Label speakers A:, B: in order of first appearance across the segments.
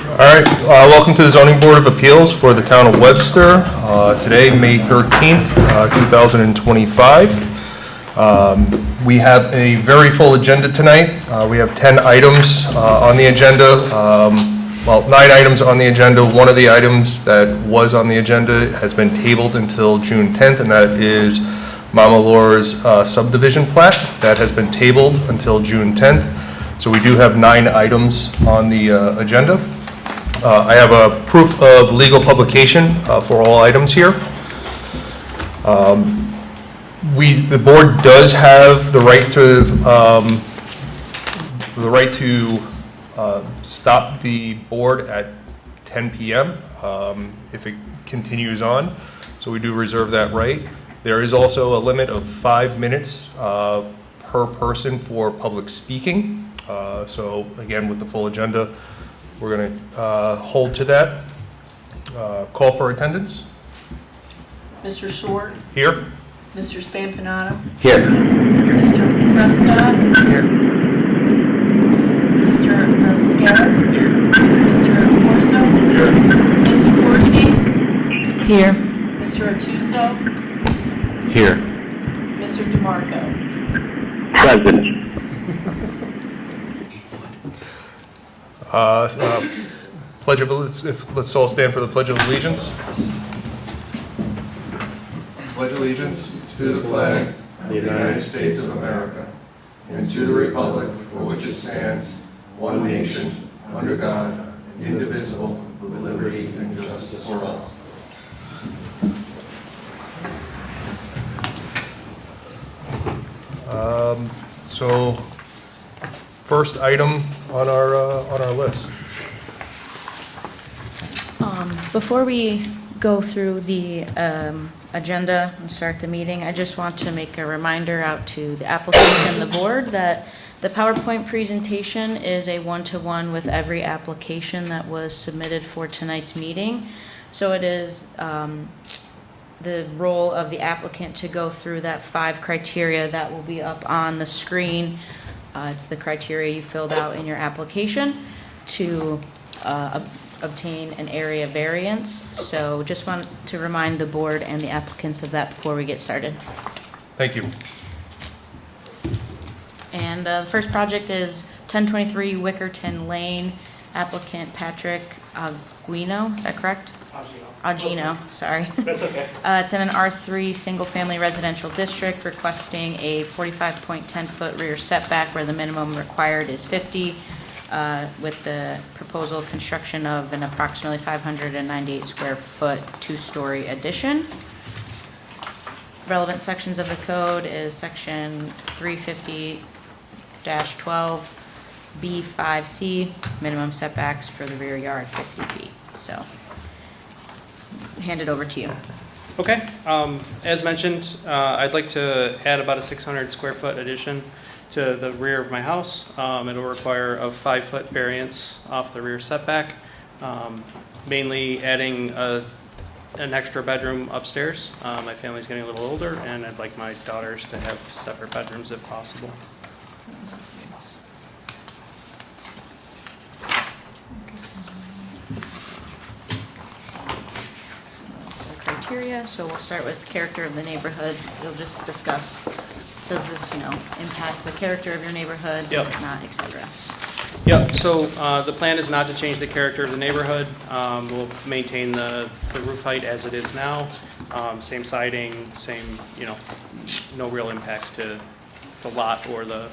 A: All right, welcome to the Zoning Board of Appeals for the Town of Webster. Today, May 13th, 2025. We have a very full agenda tonight. We have 10 items on the agenda. Well, 9 items on the agenda. One of the items that was on the agenda has been tabled until June 10th, and that is Mama Laura's subdivision plat. That has been tabled until June 10th. So we do have 9 items on the agenda. I have a proof of legal publication for all items here. The board does have the right to stop the board at 10 p.m. If it continues on. So we do reserve that right. There is also a limit of 5 minutes per person for public speaking. So again, with the full agenda, we're going to hold to that. Call for attendance.
B: Mr. Short.
A: Here.
B: Mr. Spampanato.
C: Here.
B: Mr. Prescott.
C: Here.
B: Mr. Mascara.
A: Here.
B: Mr. Corso.
A: Here.
B: Ms. Corsi.
D: Here.
B: Mr. Atuso.
C: Here.
B: Mr. DeMarco.
C: Present.
A: Let's all stand for the Pledge of Allegiance. Pledge allegiance to the flag of the United States of America and to the republic for which it stands, one nation, under God, indivisible, with liberty and justice for all. So, first item on our list.
D: Before we go through the agenda and start the meeting, I just want to make a reminder out to the applicant and the board that the PowerPoint presentation is a one-to-one with every application that was submitted for tonight's meeting. So it is the role of the applicant to go through that 5 criteria that will be up on the screen. It's the criteria you filled out in your application to obtain an area variance. So just want to remind the board and the applicants of that before we get started.
A: Thank you.
D: And the first project is 1023 Wickerton Lane, applicant Patrick Aguino, is that correct? Agino, sorry.
E: That's okay.
D: It's in an R3 single-family residential district requesting a 45.10-foot rear setback where the minimum required is 50, with the proposal construction of an approximately 598 square foot 2-story addition. Relevant sections of the code is section 350-12 B5C, minimum setbacks for the rear yard 50 feet. So hand it over to you.
E: Okay. As mentioned, I'd like to add about a 600 square foot addition to the rear of my house. It'll require a 5-foot variance off the rear setback, mainly adding an extra bedroom upstairs. My family's getting a little older, and I'd like my daughters to have separate bedrooms if possible.
D: Criteria, so we'll start with character of the neighborhood. You'll just discuss, does this, impact the character of your neighborhood, does it not, etc.
E: Yep, so the plan is not to change the character of the neighborhood. We'll maintain the roof height as it is now, same siding, same, no real impact to the lot or the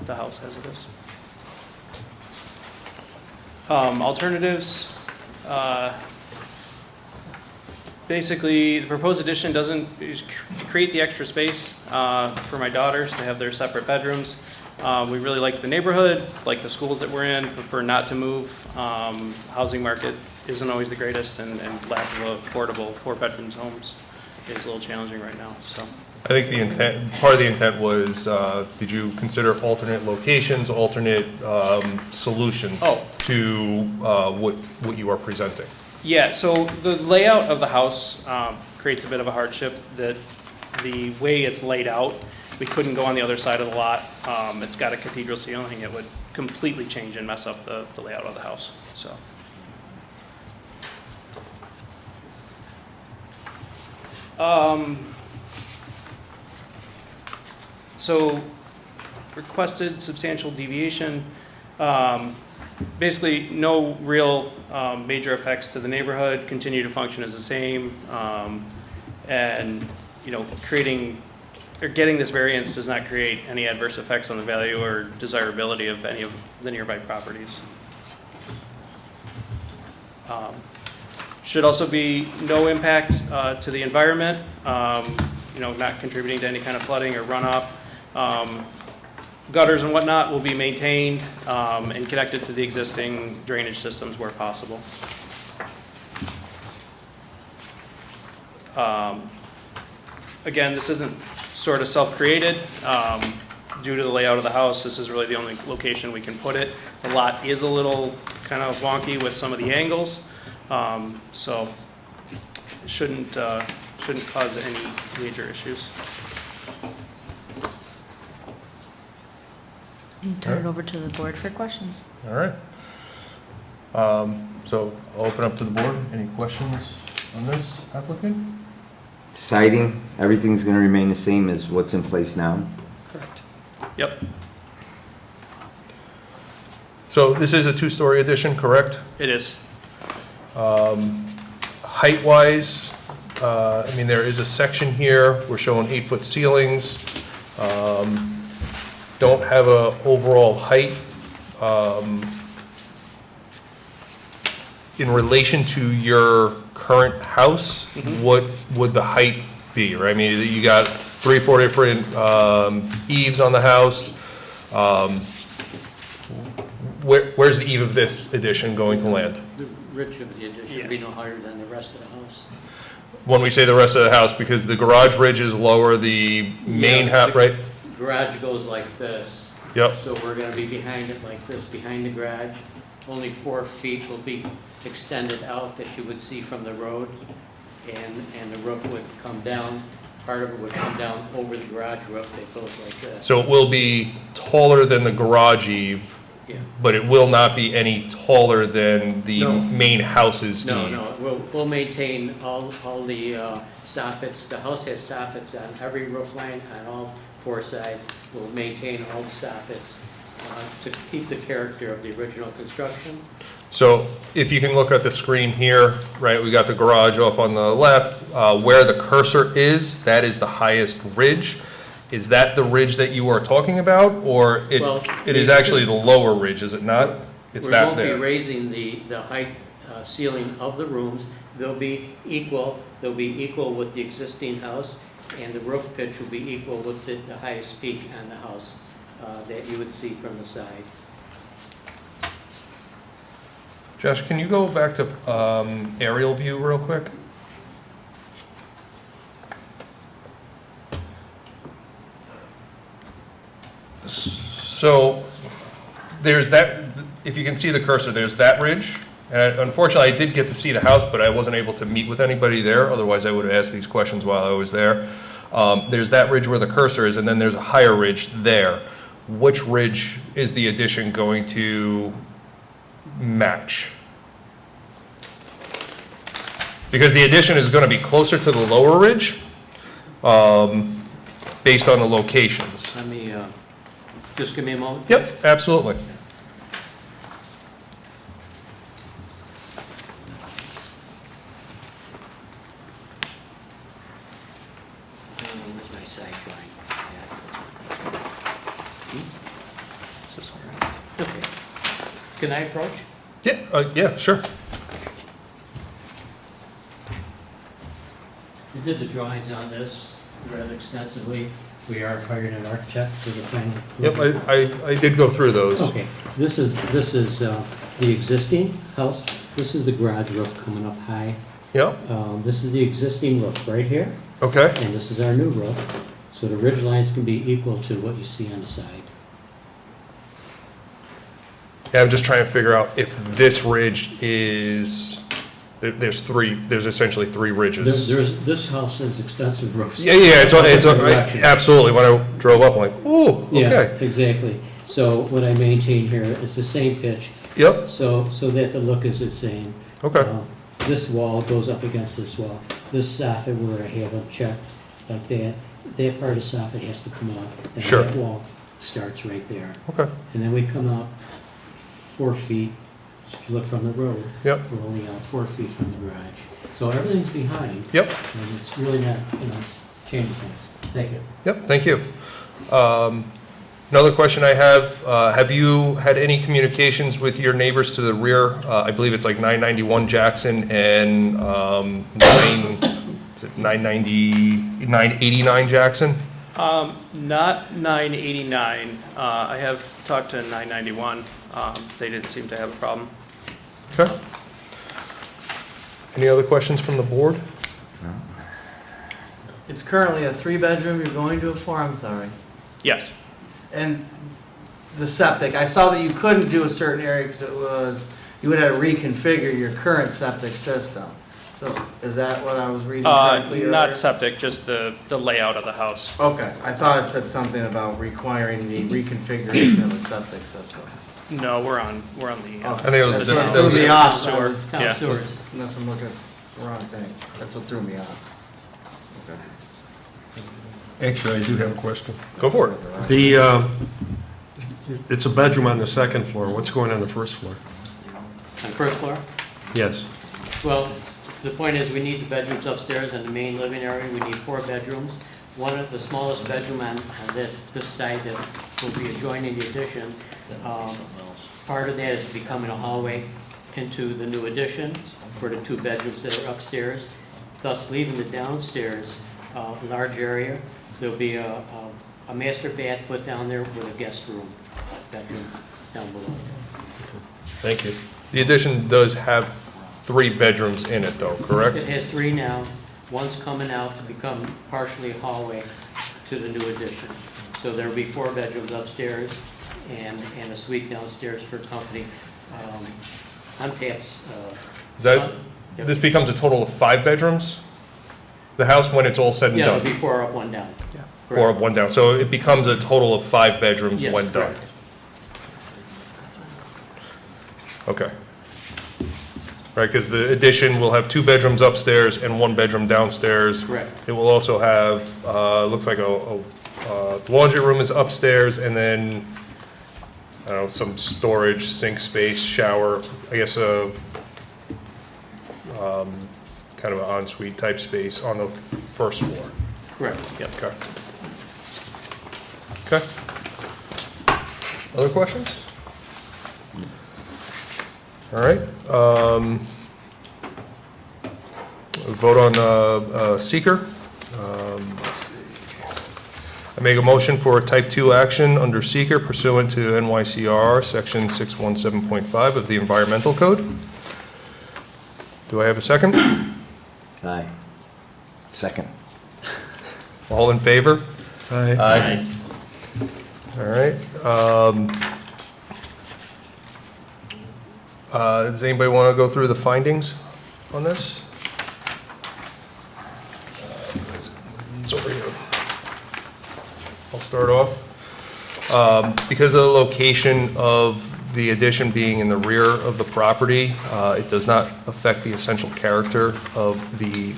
E: house as it is. Alternatives. Basically, the proposed addition doesn't create the extra space for my daughters to have their separate bedrooms. We really like the neighborhood, like the schools that we're in, prefer not to move. Housing market isn't always the greatest, and lack of affordable 4-bedroom homes is a little challenging right now. So
A: I think part of the intent was, did you consider alternate locations, alternate solutions to what you are presenting?
E: Yeah, so the layout of the house creates a bit of a hardship that the way it's laid out, we couldn't go on the other side of the lot. It's got a cathedral ceiling. It would completely change and mess up the layout of the house, so. So requested substantial deviation, basically no real major effects to the neighborhood, continue to function as the same, and, you know, getting this variance does not create any adverse effects on the value or desirability of any of the nearby properties. Should also be no impact to the environment, you know, not contributing to any kind of flooding or runoff. Gutters and whatnot will be maintained and connected to the existing drainage systems where possible. Again, this isn't sort of self-created. Due to the layout of the house, this is really the only location we can put it. The lot is a little kind of wonky with some of the angles, so it shouldn't cause any major issues.
D: Turn it over to the board for questions.
A: All right. So I'll open up to the board. Any questions on this applicant?
F: Siding, everything's gonna remain the same as what's in place now?
E: Correct. Yep,
A: So this is a two-story addition, correct?
E: it is.
A: Height-wise, I mean, there is a section here, we're showing 8-foot ceilings. Don't have a overall height. In relation to your current house, what would the height be, right? I mean, you got 3 or 4 different eaves on the house. Where's the eave of this addition going to land?
G: The ridge of the addition
E: Yeah.
G: would be no higher than the rest of the house.
A: When we say the rest of the house, because the garage ridge is lower, the main
G: Yeah,
A: house, right?
G: Garage goes like this.
A: Yep.
G: So we're gonna be behind it like this, behind the garage. Only 4 feet will be extended out that you would see from the road. And the roof would come down, part of it would come down over the garage roof that goes like this.
A: So it will be taller than the garage eave,
G: Yeah.
A: but it will not be any taller than the
G: No.
A: main house's
G: No,
A: eve.
G: no, we'll maintain all the soffits. The house has soffits on every roof line on all 4 sides. We'll maintain all the soffits to keep the character of the original construction.
A: So if you can look at the screen here, right, we got the garage off on the left. Where the cursor is, that is the highest ridge. Is that the ridge that you are talking about, or
G: Well,
A: it is actually the lower ridge, is it not? It's
G: We
A: that
G: won't be
A: there.
G: raising the height ceiling of the rooms. They'll be equal with the existing house, and the roof pitch will be equal with the highest peak on the house that you would see from the side.
A: Josh, can you go back to aerial view real quick? So there's that, if you can see the cursor, there's that ridge. And unfortunately, I did get to see the house, but I wasn't able to meet with anybody there. Otherwise, I would have asked these questions while I was there. There's that ridge where the cursor is, and then there's a higher ridge there. Which ridge is the addition going to match? Because the addition is going to be closer to the lower ridge, based on the locations.
G: Let me, just give me a moment.
A: Yep, absolutely.
G: Where's my side drawing?
E: Is this one?
G: Okay. Can I approach?
A: Yeah, sure.
G: We did the drawings on this rather extensively. We are hiring an architect for the final.
A: Yep, I did go through those.
G: Okay, this is the existing house. This is the garage roof coming up high.
A: Yep,
G: This is the existing roof right here,
A: okay.
G: and this is our new roof. So the ridge lines can be equal to what you see on the side.
A: Yeah, I'm just trying to figure out if this ridge is, there's essentially 3 ridges.
G: This house has extensive roofs.
A: Yeah, it's
G: Direction.
A: absolutely. When I drove up, I'm like, ooh,
G: Yeah,
A: okay.
G: exactly. So what I maintain here is the same pitch,
A: Yep,
G: so that the look is the same.
A: okay,
G: This wall goes up against this wall. This soffit where I have them checked like that part of soffit has to come off. And
A: Sure.
G: that wall starts right there.
A: okay,
G: And then we come out 4 feet, if you look from the road.
A: Yep.
G: We're only out 4 feet from the garage. So everything's behind.
A: yep,
G: And it's really not, changing things. Thank you.
A: yep, thank you. Another question I have you had any communications with your neighbors to the rear? I believe it's like 991 Jackson and 989 Jackson?
E: Not 989. I have talked to 991. They didn't seem to have a problem.
A: Okay. Any other questions from the board?
H: It's currently a 3-bedroom, you're going to a 4, I'm sorry.
E: Yes.
H: And the septic, I saw that you couldn't do a certain area because you would have to reconfigure your current septic system. So is that what I was reading correctly?
E: Not
H: earlier?
E: septic, just the layout of the house.
H: Okay, I thought it said something about requiring the reconfiguration of the septic system.
E: No, we're on the.
H: Okay,
A: I think it was
H: that's
A: the-
H: what
A: that was
H: threw me
A: the
H: off.
E: sewer.
H: I was-
G: Town
E: Yeah.
G: sewers.
H: Unless I'm looking at the wrong thing. That's what threw me off. Okay.
I: Actually, I do have a question.
A: Go for it.
I: It's a bedroom on the second floor. What's going on the first floor?
G: On first floor?
I: Yes.
G: Well, the point is, we need the bedrooms upstairs and the main living area. We need 4 bedrooms. One of the smallest bedroom on this side that will be adjoining the addition. Part of that is becoming a hallway into the new addition for the 2 bedrooms that are upstairs, thus leaving the downstairs large area. There'll be a master bath put down there with a guest room bedroom down below.
A: Thank you. The addition does have 3 bedrooms in it though, correct?
G: It has 3 now. One's coming out to become partially a hallway to the new addition. So there'll be 4 bedrooms upstairs and a suite downstairs for company. On Pat's.
A: Is that,
G: son. Yep.
A: this becomes a total of 5 bedrooms? The house when it's all said and
G: Yeah, it'll be
A: done?
G: 4 up, 1 down.
E: Yeah.
A: 4 up, 1 down, so it becomes a total of 5 bedrooms
G: Yes,
A: when done?
G: correct.
A: Okay. Right, because the addition will have 2 bedrooms upstairs and 1 bedroom downstairs.
G: Correct.
A: It will also have, looks like a laundry room is upstairs, and then, I don't know, some storage, sink space, shower, I guess kind of an ensuite type space on the first floor.
G: Correct.
E: Yep.
A: Okay. Okay. Other questions? All right. Vote on seeker. Let's see. I make a motion for a type 2 action under seeker pursuant to NYCR section 617.5 of the Environmental Code. Do I have a second?
F: Aye. Second.
A: All in favor?
I: Aye.
A: All right. Does anybody want to go through the findings on this? It's over here. I'll start off. Because of the location of the addition being in the rear of the property, it does not affect the essential character of the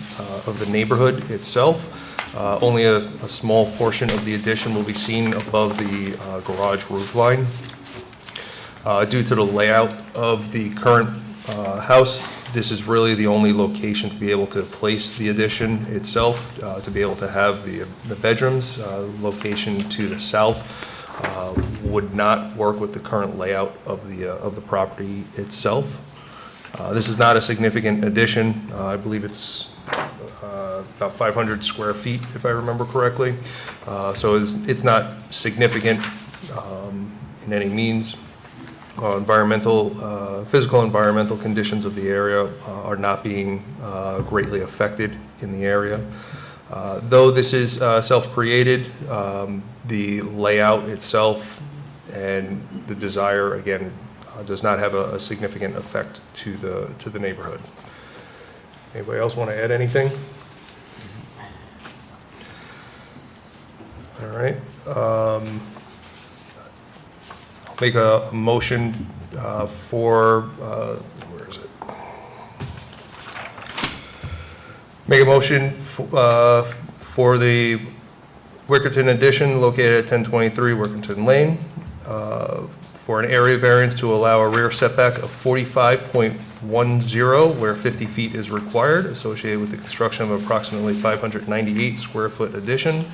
A: neighborhood itself. Only a small portion of the addition will be seen above the garage roof line. Due to the layout of the current house, this is really the only location to be able to place the addition itself, to be able to have the bedrooms. Location to the south would not work with the current layout of the property itself. This is not a significant addition. I believe it's about 500 square feet, if I remember correctly. So it's not significant in any means. Physical environmental conditions of the area are not being greatly affected in the area. Though this is self-created, the layout itself and the desire, again, does not have a significant effect to the neighborhood. Anybody else want to add anything? All right. make a motion for, where is it? Make a motion for the Wickerton addition located at 1023 Wickerton Lane for an area variance to allow a rear setback of 45.10 where 50 feet is required, associated with the construction of approximately 598 square foot addition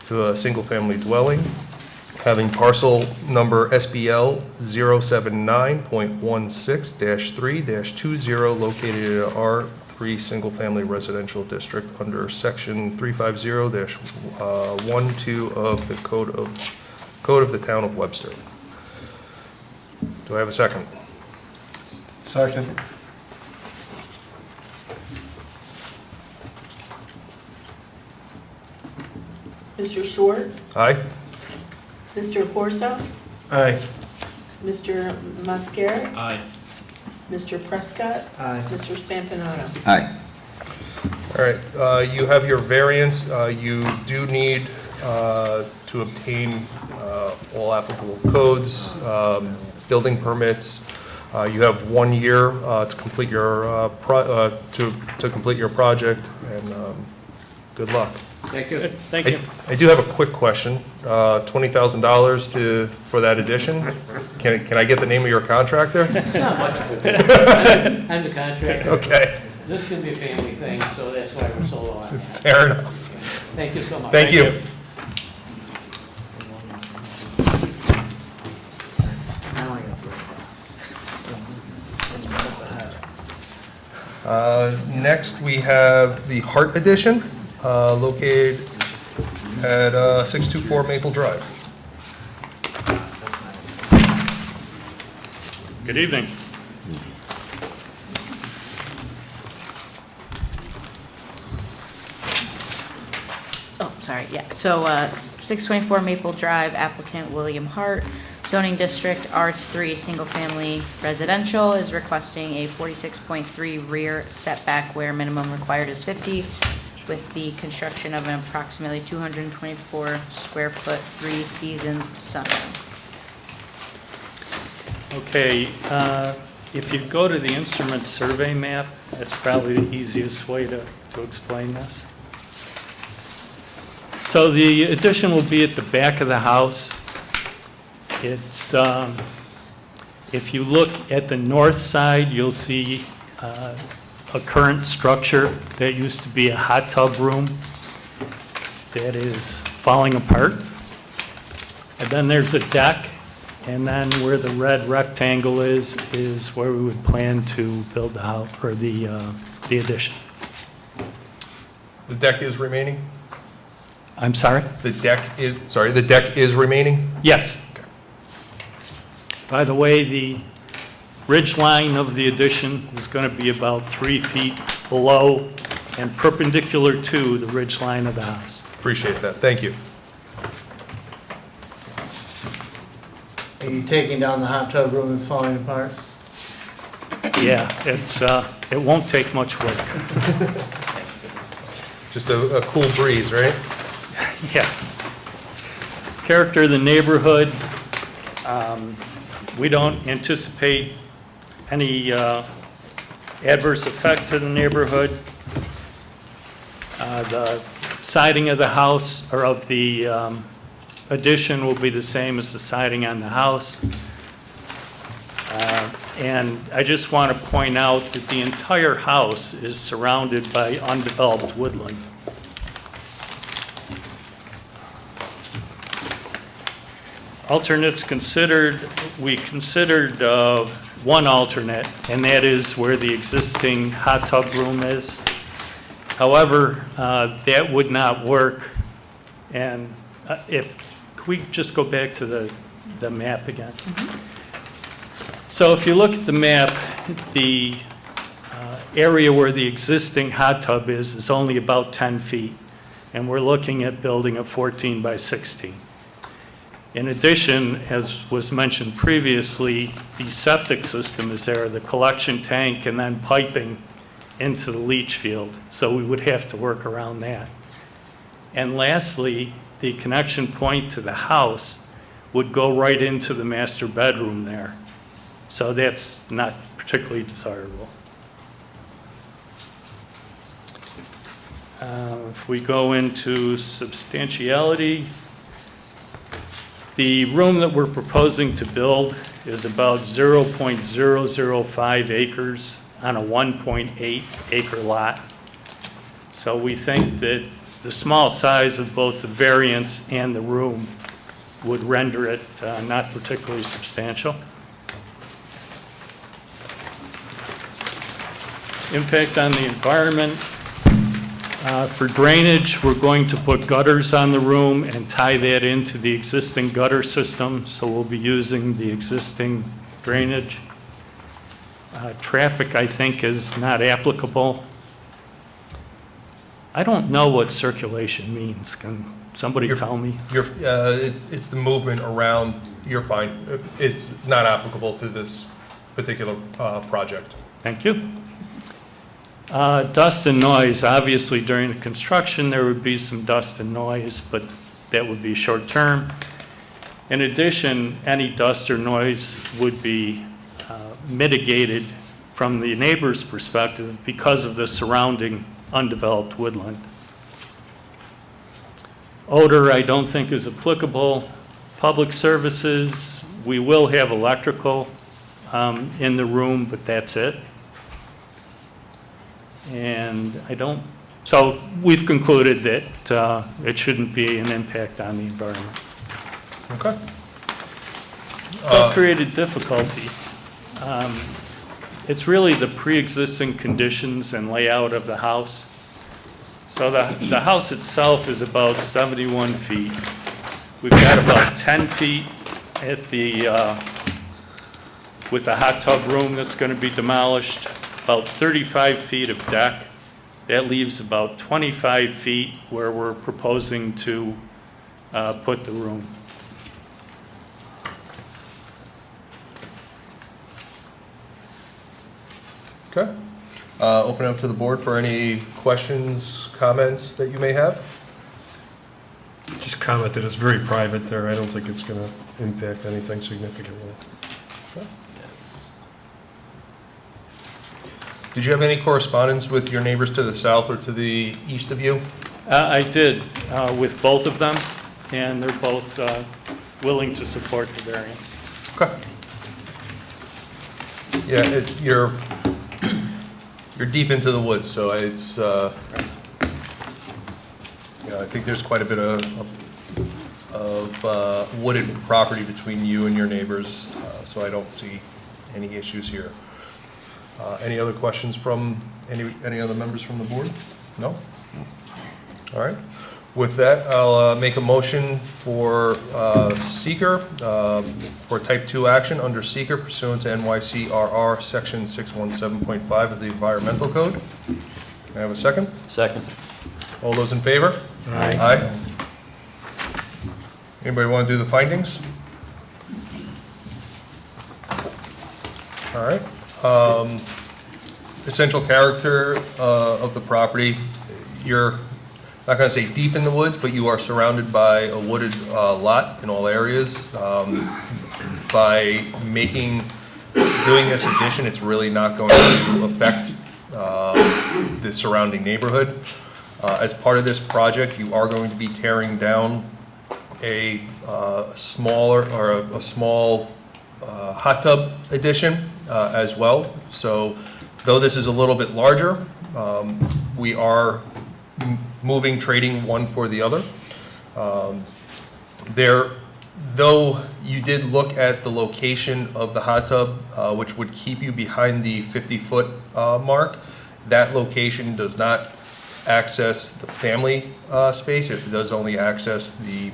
A: to a single-family dwelling, having parcel number SBL 079.16-3-20 located in an R3 single-family residential district under section 350-12 of the Code of the Town of Webster. Do I have a second?
I: Second.
B: Mr. Short,
A: Aye?
B: Mr. Corso,
I: Aye.
B: Mr. Mascaro,
C: Aye.
B: Mr. Prescott,
H: Aye.
B: Mr. Spampanato.
F: Aye.
A: All right, you have your variance. You do need to obtain all applicable codes, building permits. You have 1 year to complete your to complete your project, and good luck.
G: Thank you.
E: Thank you.
A: I do have a quick question. $20,000 for that addition. Can I get the name of your contractor?
G: I'm the contractor.
A: Okay,
G: This can be a family thing, so that's why we're so low on that.
A: fair enough.
G: Thank you so much.
A: Thank you.
H: Now I got three.
A: Next, we have the Hart Edition, located at 624 Maple Drive.
J: Good evening.
D: Oh, sorry, yes. So 624 Maple Drive, applicant William Hart, zoning district R3, single-family residential, is requesting a 46.3 rear setback where minimum required is 50, with the construction of an approximately 224 square foot, 3 seasons sunroom.
J: Okay, if you go to the instrument survey map, that's probably the easiest way to explain this. So the addition will be at the back of the house. It's, if you look at the north side, you'll see a current structure that used to be a hot tub room that is falling apart. And then there's a deck, and then where the red rectangle is where we would plan to build the house, or the addition.
A: The deck is remaining?
J: I'm sorry?
A: The deck is remaining?
J: Yes. By the way, the ridge line of the addition is going to be about 3 feet below and perpendicular to the ridge line of the house.
A: Appreciate that, thank you.
H: Are you taking down the hot tub room that's falling apart?
J: Yeah, it won't take much work.
A: Just a cool breeze, right?
J: Yeah. Character of the neighborhood, we don't anticipate any adverse effect to the neighborhood. The siding of the house, or of the addition, will be the same as the siding on the house. And I just want to point out that the entire house is surrounded by undeveloped woodland. Alternates considered, we considered one alternate, and that is where the existing hot tub room is. However, that would not work. And could we just go back to the map again? So if you look at the map, the area where the existing hot tub is only about 10 feet. And we're looking at building a 14 by 16. In addition, as was mentioned previously, the septic system is there, the collection tank, and then piping into the leach field. So we would have to work around that. And lastly, the connection point to the house would go right into the master bedroom there. So that's not particularly desirable. If we go into substantiality, the room that we're proposing to build is about 0.005 acres on a 1.8 acre lot. So we think that the small size of both the variance and the room would render it not particularly substantial. Impact on the environment. For drainage, we're going to put gutters on the room and tie that into the existing gutter system, so we'll be using the existing drainage. Traffic, I think, is not applicable. I don't know what circulation means. Can somebody tell me?
A: It's the movement around, you're fine. It's not applicable to this particular project.
J: Thank you. Dust and noise, obviously during the construction, there would be some dust and noise, but that would be short term. In addition, any dust or noise would be mitigated from the neighbor's perspective because of the surrounding undeveloped woodland. Odor, I don't think is applicable. Public services, we will have electrical in the room, but that's it. And so we've concluded that it shouldn't be an impact on the environment.
A: Okay.
J: Self-created difficulty. It's really the pre-existing conditions and layout of the house. So the house itself is about 71 feet. We've got about 10 feet at the, with the hot tub room that's going to be demolished. About 35 feet of deck. That leaves about 25 feet where we're proposing to put the room.
A: Okay. Open up to the board for any questions, comments that you may have.
I: Just comment that it's very private there. I don't think it's going to impact anything significantly.
A: Did you have any correspondence with your neighbors to the south or to the east of you?
J: I did with both of them, and they're both willing to support the variance.
A: Okay. Yeah, you're deep into the woods, so it's, I think there's quite a bit of wooded property between you and your neighbors, so I don't see any issues here. Any other questions from any other members from the board? No? All right. With that, I'll make a motion for seeker, for type 2 action under seeker pursuant to NYCRR section 617.5 of the Environmental Code. Can I have a second?
C: Second.
A: All those in favor?
I: Aye.
A: Aye. Anybody want to do the findings? All right. Essential character of the property, you're not going to say deep in the woods, but you are surrounded by a wooded lot in all areas. By doing this addition, it's really not going to affect the surrounding neighborhood. As part of this project, you are going to be tearing down a small hot tub addition as well. So though this is a little bit larger, we are trading one for the other. Though you did look at the location of the hot tub, which would keep you behind the 50-foot mark, that location does not access the family space. It does only access the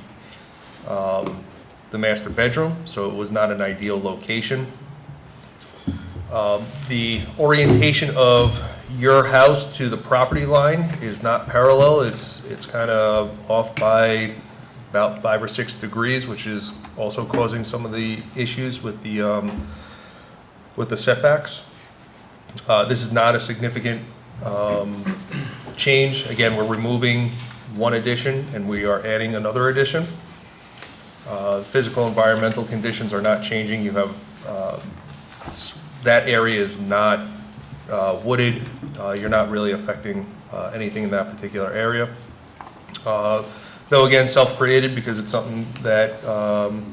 A: master bedroom, so it was not an ideal location. The orientation of your house to the property line is not parallel. It's kind of off by about 5 or 6 degrees, which is also causing some of the issues with the setbacks. This is not a significant change. Again, we're removing one addition and we are adding another addition. Physical environmental conditions are not changing. You have, that area is not wooded. You're not really affecting anything in that particular area. Though again, self-created because it's something that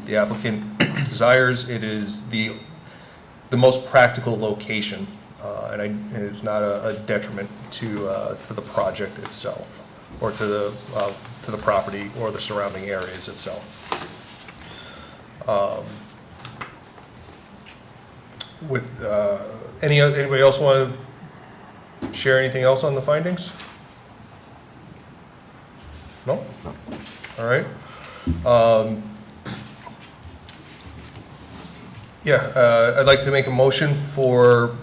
A: the applicant desires. It is the most practical location, and it's not a detriment to the project itself, or to the property or the surrounding areas itself. Anybody else want to share anything else on the findings? No? All right. I'd like to make a motion for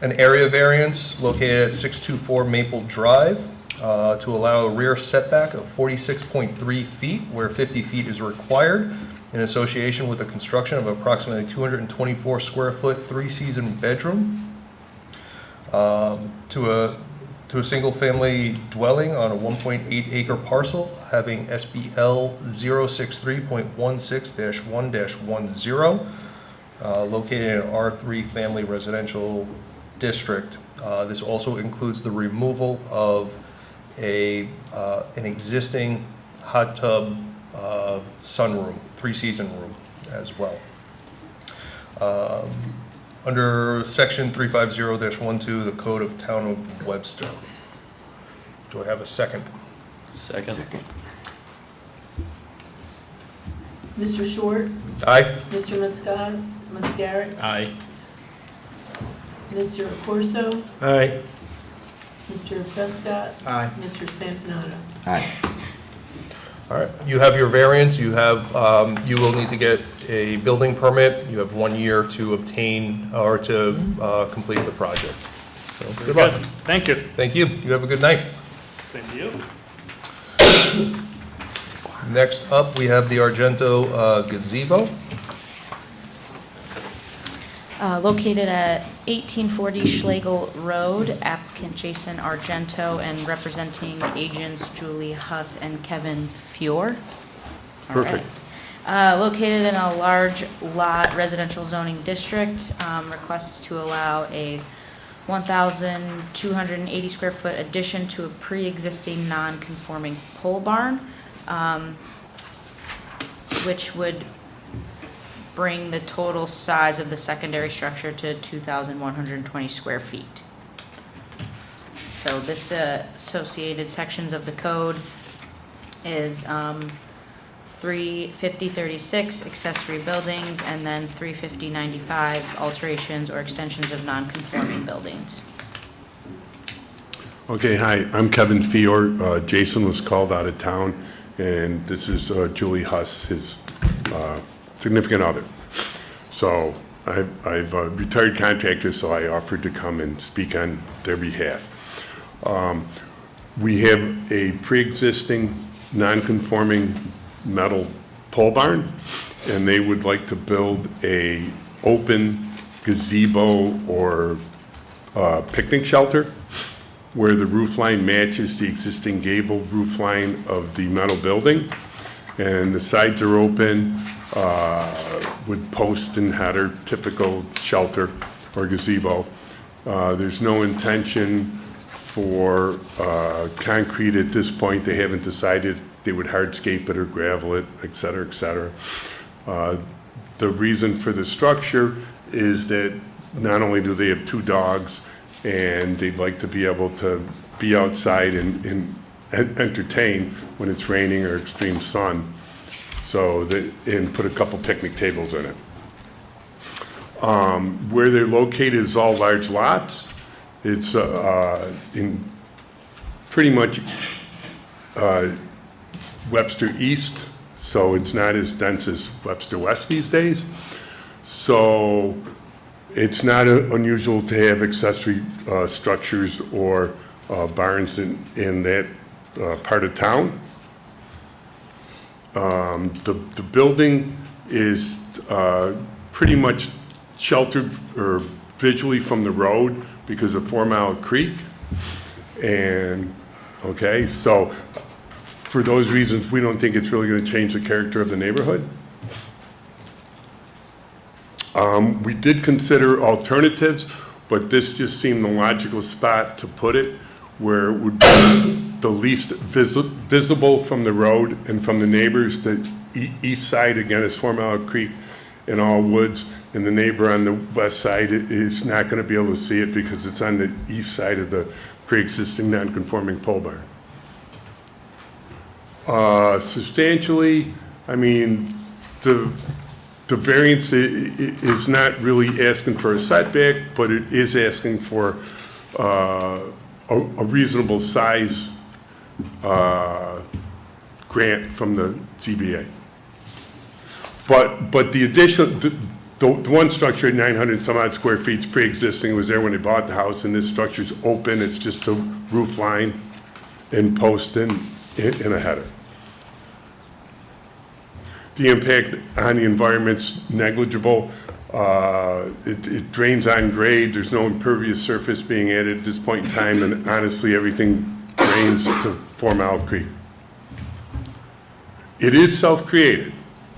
A: an area variance located at 624 Maple Drive to allow a rear setback of 46.3 feet where 50 feet is required in association with the construction of approximately 224 square foot, 3-season bedroom to a single-family dwelling on a 1.8 acre parcel having SBL 063.16-1-10, located in R3 Family Residential District. This also includes the removal of an existing hot tub sunroom, 3-season room as well. Under section 350-12, the Code of Town of Webster. Do I have a second?
C: Second.
B: Mr. Short?
A: Aye.
B: Mr. Mascaro?
C: Aye.
B: Mr. Corso?
I: Aye.
B: Mr. Prescott?
H: Aye.
B: Mr. Spampanato?
F: Aye.
A: All right, you have your variance, you have, you will need to get a building permit. You have 1 year to obtain or to complete the project. So, good luck.
J: Thank you.
A: Thank you. You have a good night.
J: Same to you.
A: Next up, we have the Argento gazebo.
D: Located at 1840 Schlegel Road, applicant Jason Argento and representing agents Julie Huss and Kevin Fior. All right.
I: Perfect.
D: Located in a large lot residential zoning district, requests to allow a 1,280 square foot addition to a pre-existing non-conforming pole barn, which would bring the total size of the secondary structure to 2,120 square feet. So this associated sections of the code is 350-36 accessory buildings, and then 350-95 alterations or extensions of non-conforming buildings.
K: Okay, hi, I'm Kevin Fior. Jason was called out of town, and this is Julie Huss, his significant other. So I've retired contractor, so I offered to come and speak on their behalf. We have a pre-existing non-conforming metal pole barn, and they would like to build a open gazebo or picnic shelter where the roof line matches the existing gable roof line of the metal building, and the sides are open with post and header, typical shelter or gazebo. There's no intention for concrete at this point. They haven't decided if they would hardscape it or gravel it, et cetera, et cetera. The reason for the structure is that not only do they have 2 dogs, and they'd like to be able to be outside and entertain when it's raining or extreme sun, and put a couple picnic tables in it. Where they're located is all large lots. It's in pretty much Webster East, so it's not as dense as Webster West these days. So it's not unusual to have accessory structures or barns in that part of town. The building is pretty much sheltered or visually from the road because of 4 Mile Creek. And, okay, so for those reasons, we don't think it's really going to change the character of the neighborhood. We did consider alternatives, but this just seemed the logical spot to put it, where it would be the least visible from the road and from the neighbors. The east side, again, is 4 Mile Creek and all woods, and the neighbor on the west side is not going to be able to see it because it's on the east side of the pre-existing non-conforming pole barn. Substantially, I mean, the variance is not really asking for a setback, but it is asking for a reasonable size grant from the ZBA. But the addition, the one structure at 900 some odd square feet is pre-existing, was there when they bought the house, and this structure's open, it's just a roof line and post and a header. The impact on the environment's negligible. It drains on grade, there's no impervious surface being added at this point in time, and honestly, everything drains to 4 Mile Creek. It is self-created,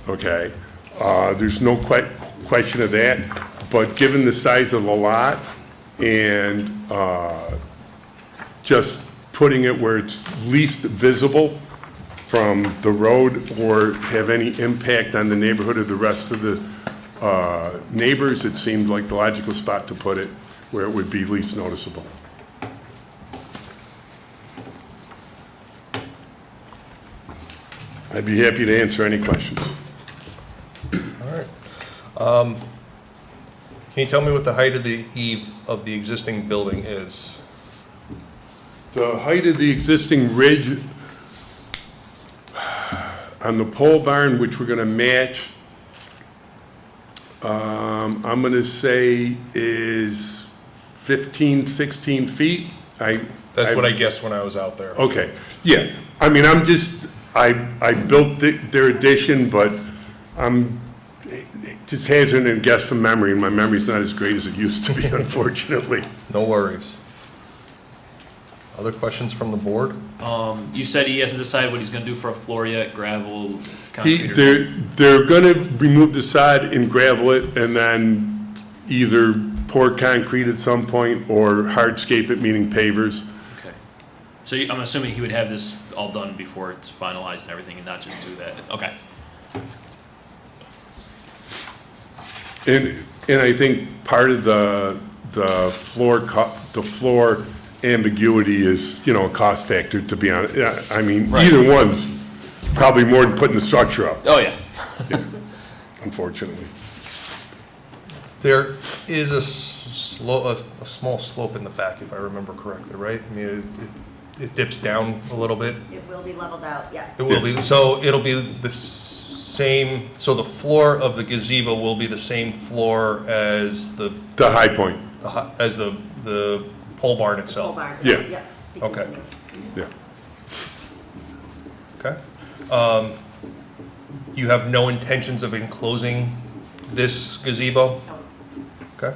K: okay? There's no question of that, but given the size of the lot and just putting it where it's least visible from the road or have any impact on the neighborhood or the rest of the neighbors, it seemed like the logical spot to put it where it would be least noticeable. I'd be happy to answer any questions.
A: All right. Can you tell me what the height of the eave of the existing building is?
K: The height of the existing ridge on the pole barn, which we're gonna match, I'm gonna say is 15, 16 feet.
A: That's what I guessed when I was out there.
K: Okay, yeah. I mean, I built their addition, but I'm just hazarding a guess from memory, and my memory's not as great as it used to be, unfortunately.
A: No worries. Other questions from the board?
L: You said he hasn't decided what he's gonna do for a floor yet, gravel, concrete? or-
K: They're gonna remove the sod and gravel it, and then either pour concrete at some point or hardscape it, meaning pavers.
L: Okay. So I'm assuming he would have this all done before it's finalized and everything, and not just do that? Okay.
K: And I think part of the floor ambiguity is, a cost factor, to be honest. Yeah, I mean,
L: Right.
K: either one's probably more than putting the structure up,
L: Oh, yeah.
K: unfortunately.
A: There is a small slope in the back, if I remember correctly, right? I mean, it dips down a little bit.
M: It will be leveled out, yeah.
A: It will be, so it'll be the same, so the floor of the gazebo will be the same floor as the
K: The high point,
A: as the pole barn itself?
M: Pole barn,
K: Yeah.
M: yep. be
A: Okay.
M: continuous.
K: yeah.
A: Okay. You have no intentions of enclosing this gazebo? Okay.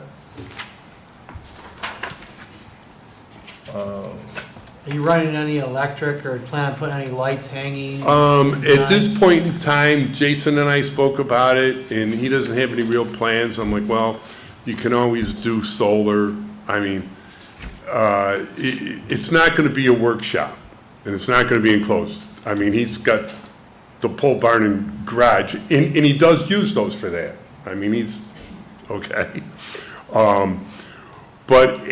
H: Are you running any electric or plan on putting any lights hanging?
K: At this point in time, Jason and I spoke about it, and he doesn't have any real plans. I'm like, well, you can always do solar. I mean, it's not gonna be a workshop, and it's not gonna be enclosed. I mean, he's got the pole barn and garage, and he does use those for that. I mean, he's, okay. But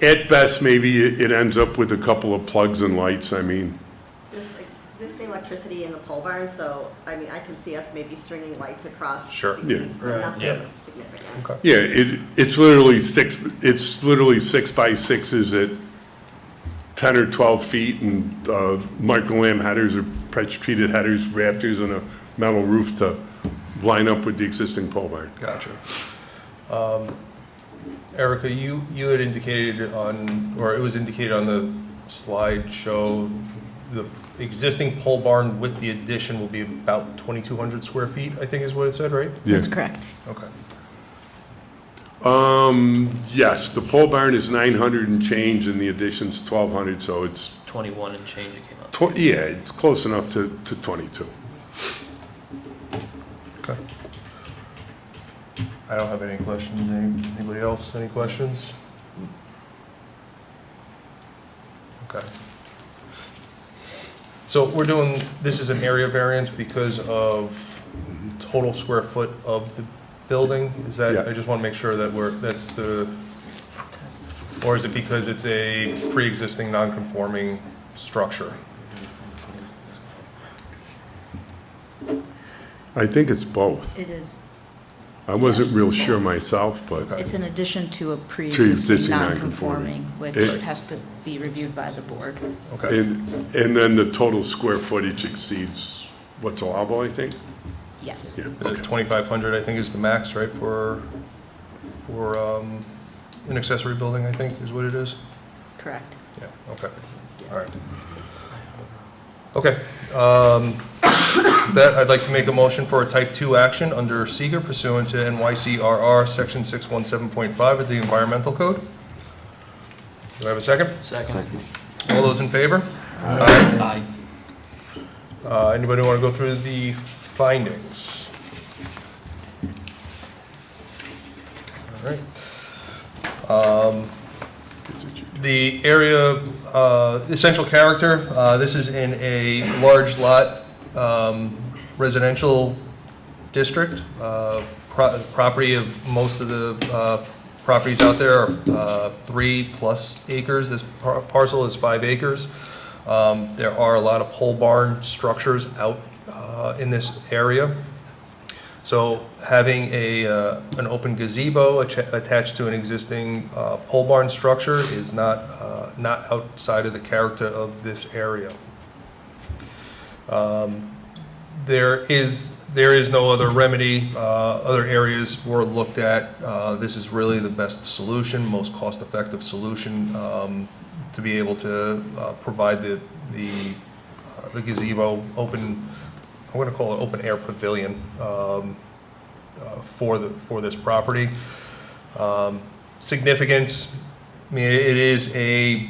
K: at best, maybe it ends up with a couple of plugs and lights, I mean.
M: There's existing electricity in the pole barn, so, I mean, I can see us maybe stringing lights across.
A: Sure.
M: the
K: Yeah.
M: eaves,
H: Right.
M: but nothing
L: Yeah.
M: significant.
A: Okay.
K: Yeah, it's literally 6x6s at 10 or 12 feet, and micro-lam headers or pressure-treated headers, rafters, and a metal roof to line up with the existing pole barn.
A: Gotcha. Erica, you had indicated on, or it was indicated on the slideshow, the existing pole barn with the addition will be about 2,200 square feet, I think is what it said, right?
D: That's correct.
A: Okay.
K: Yes, the pole barn is 900 and change, and the addition's 1,200, so it's
L: 21 and change it came out.
K: Yeah, it's close enough to 22.
A: Okay. I don't have any questions. Anybody else, any questions? Okay. So we're doing, this is an area variance because of total square foot of the building? Is that,
K: Yeah.
A: I just want to make sure that that's the, or is it because it's a pre-existing non-conforming structure?
K: I think it's both.
D: It is,
K: I wasn't real sure myself, but
D: it's in addition to a
K: Pre-existing
D: pre-existing
K: non-conforming.
D: non-conforming, which
K: It-
D: has to be reviewed by the board.
A: Okay.
K: and then the total square footage exceeds what's allowable, I think?
D: Yes.
K: Yeah.
A: Is it 2,500, I think is the max, right, for an accessory building, I think, is what it is?
D: Correct.
A: Yeah, okay, all right. Okay, that, I'd like to make a motion for a type 2 action under seeker pursuant to NYCRR section 617.5 of the Environmental Code. Do I have a second?
L: Second.
A: All those in favor?
L: Aye.
A: Anybody want to go through the findings? All right. The area, essential character, this is in a large lot residential district. Property of most of the properties out there are 3+ acres. This parcel is 5 acres. There are a lot of pole barn structures out in this area. So having an open gazebo attached to an existing pole barn structure is not outside of the character of this area. There is no other remedy. Other areas were looked at. This is really the best solution, most cost-effective solution to be able to provide the gazebo open. I'm going to call it open air pavilion for this property. Significance. I mean, it is a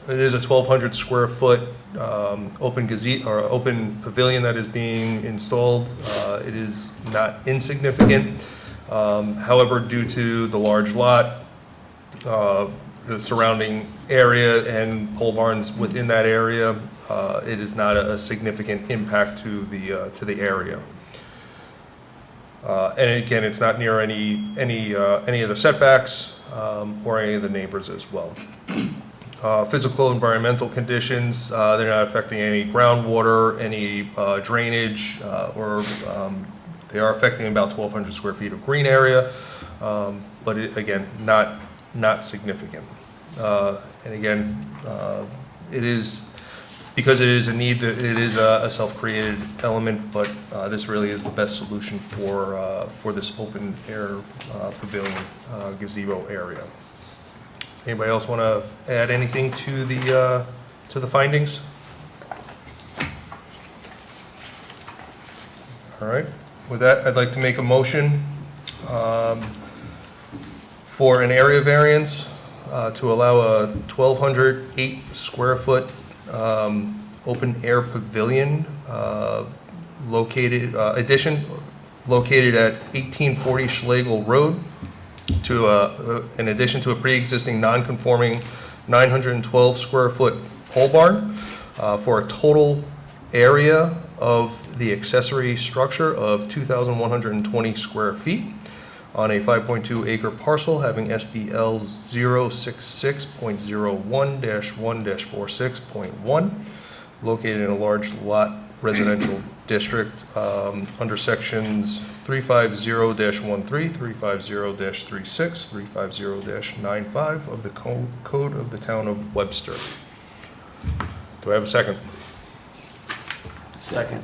A: 1,200 square foot open gazebo or open pavilion that is being installed. It is not insignificant. However, due to the large lot, the surrounding area and pole barns within that area, it is not a significant impact to the area. And again, it's not near any of the setbacks or any of the neighbors as well. Physical environmental conditions, they're not affecting any groundwater, any drainage, or they are affecting about 1,200 square feet of green area, but again, not significant. And again, it is, because it is a need, that it is a self-created element, but this really is the best solution for this open air pavilion gazebo area. Does anybody else want to add anything to the findings? All right. With that, I'd like to make a motion for an area variance to allow a 1,208 square foot open air pavilion addition located at 1840 Schlegel Road to in addition to a pre-existing non-conforming 912 square foot pole barn for a total area of the accessory structure of 2,120 square feet on a 5.2 acre parcel having SBL 066.01-1-46.1, located in a large lot residential district under sections 350-13, 350-36, 350-95 of the Code of the Town of Webster. Do I have a second?
H: Second.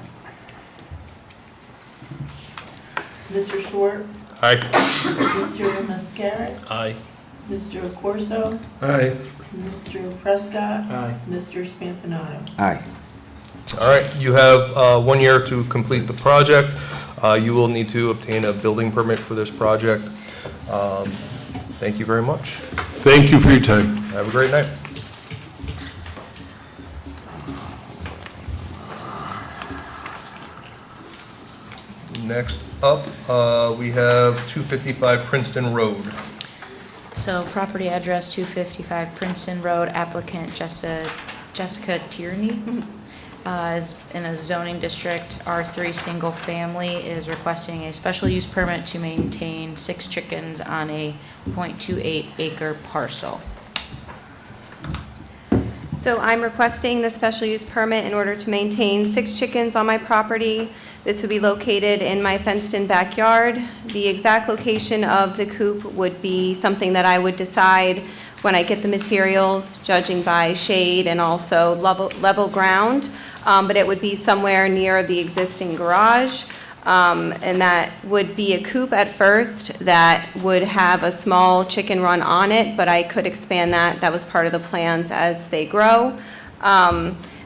B: Mr. Short,
A: Aye.
B: Mr. Mascara,
L: Aye.
B: Mr. Corso,
I: Aye.
B: Mr. Prescott,
H: Aye.
B: Mr. Spampanato.
F: Aye.
A: All right, you have 1 year to complete the project. You will need to obtain a building permit for this project. Thank you very much.
K: Thank you for your time.
A: Have a great night. Next up, we have 255 Princeton Road.
D: So property address 255 Princeton Road, applicant Jessica Tierney is in a zoning district, R3 single family, is requesting a special use permit to maintain 6 chickens on a .28 acre parcel.
N: So I'm requesting the special use permit in order to maintain 6 chickens on my property. This would be located in my fenced-in backyard. The exact location of the coop would be something that I would decide when I get the materials, judging by shade and also level ground. But it would be somewhere near the existing garage. And that would be a coop at first that would have a small chicken run on it, but I could expand that. That was part of the plans as they grow.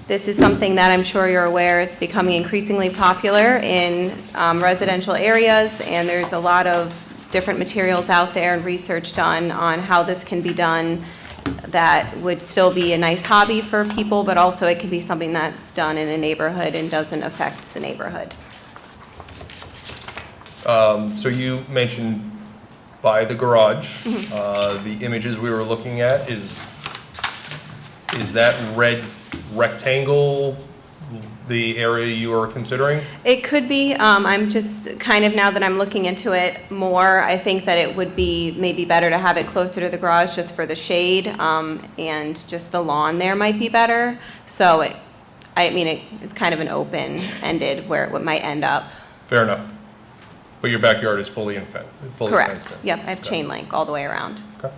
N: This is something that I'm sure you're aware, it's becoming increasingly popular in residential areas, and there's a lot of different materials out there and research done on how this can be done that would still be a nice hobby for people, but also it can be something that's done in a neighborhood and doesn't affect the neighborhood.
A: So you mentioned by the garage, the images we were looking at, is that red rectangle the area you are considering?
N: It could be. I'm just kind of, now that I'm looking into it more, I think that it would be maybe better to have it closer to the garage just for the shade, and just the lawn there might be better. So it's kind of an open-ended where it might end up.
A: Fair enough. But your backyard is fully fenced in?
N: Correct. Yep, I have
A: Okay.
N: chain link all the way around.
A: Okay.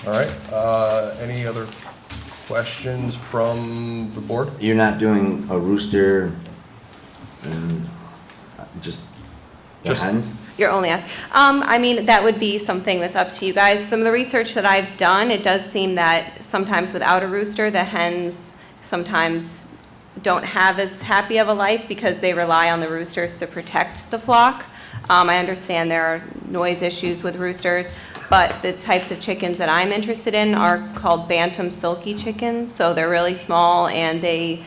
A: All right, any other questions from the board?
F: You're not doing a rooster, just the
A: Just-
F: hens?
N: You're only asking. That would be something that's up to you guys. Some of the research that I've done, it does seem that sometimes without a rooster, the hens sometimes don't have as happy of a life because they rely on the roosters to protect the flock. I understand there are noise issues with roosters, but the types of chickens that I'm interested in are called bantam silky chickens. So they're really small and they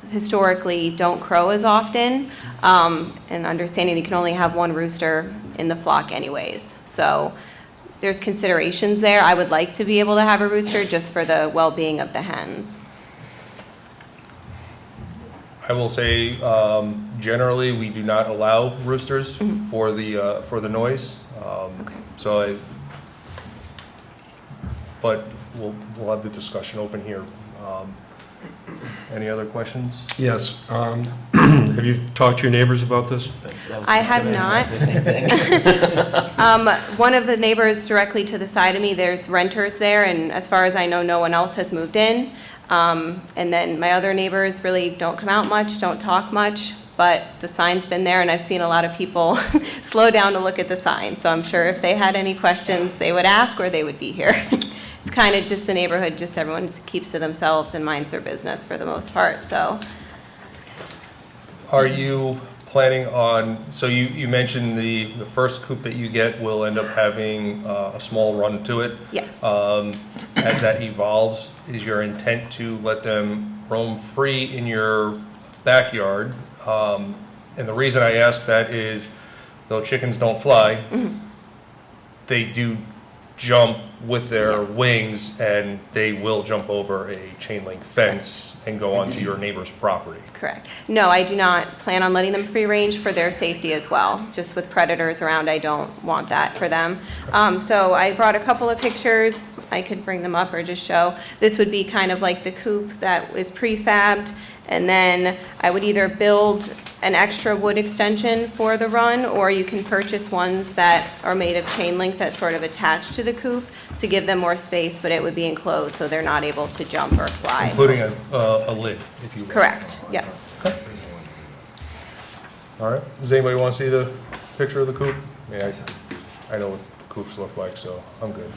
N: historically don't crow as often. And understanding you can only have one rooster in the flock anyways. So there's considerations there. I would like to be able to have a rooster just for the well-being of the hens.
A: I will say, generally, we do not allow roosters for the noise.
N: Okay.
A: So but we'll have the discussion open here. Any other questions?
I: Yes. Have you talked to your neighbors about this?
N: I have not. One of the neighbors directly to the side of me, there's renters there, and as far as I know, no one else has moved in. And then my other neighbors really don't come out much, don't talk much, but the sign's been there, and I've seen a lot of people slow down to look at the sign. So I'm sure if they had any questions, they would ask or they would be here. It's kind of just the neighborhood, just everyone keeps to themselves and minds their business for the most part, so.
A: Are you planning on, so you mentioned the first coop that you get will end up having a small run to it.
N: Yes.
A: As that evolves, is your intent to let them roam free in your backyard? And the reason I ask that is, though chickens don't fly, they do jump with their
N: Yes.
A: wings, and they will jump over a chain link fence and go onto your neighbor's property.
N: Correct. No, I do not plan on letting them free range for their safety as well. Just with predators around, I don't want that for them. So I brought a couple of pictures. I could bring them up or just show. This would be kind of like the coop that is prefabbed, and then I would either build an extra wood extension for the run, or you can purchase ones that are made of chain link that sort of attach to the coop to give them more space, but it would be enclosed so they're not able to jump or fly.
A: Including a lid, if you will.
N: Correct, yep.
A: All right, does anybody want to see the picture of the coop? Yeah, I know what coops look like, so I'm good.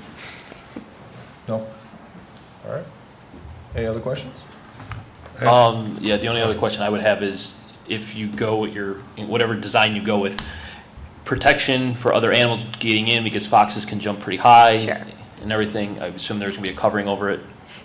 A: No? All right. Any other questions?
L: Yeah, the only other question I would have is if you go with whatever design you go with, protection for other animals getting in because foxes can jump pretty high
N: Sure.
L: and everything? I assume there's gonna be a covering over it.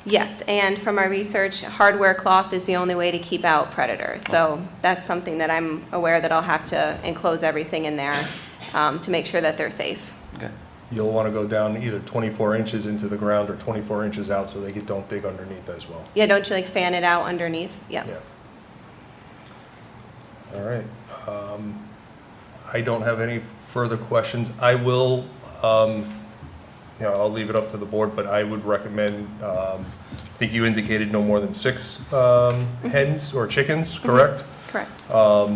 N: Yes, and from our research, hardware cloth is the only way to keep out predators. So that's something that I'm aware that I'll have to enclose everything in there to make sure that they're safe.
L: Okay.
A: You'll want to go down either 24 inches into the ground or 24 inches out so they don't dig underneath as well.
N: Yeah, don't you like fan it out underneath? Yep.
A: Yeah. All right. I don't have any further questions. I will, I'll leave it up to the board, but I would recommend, I think you indicated no more than 6 hens or chickens, correct?
N: Correct.
A: I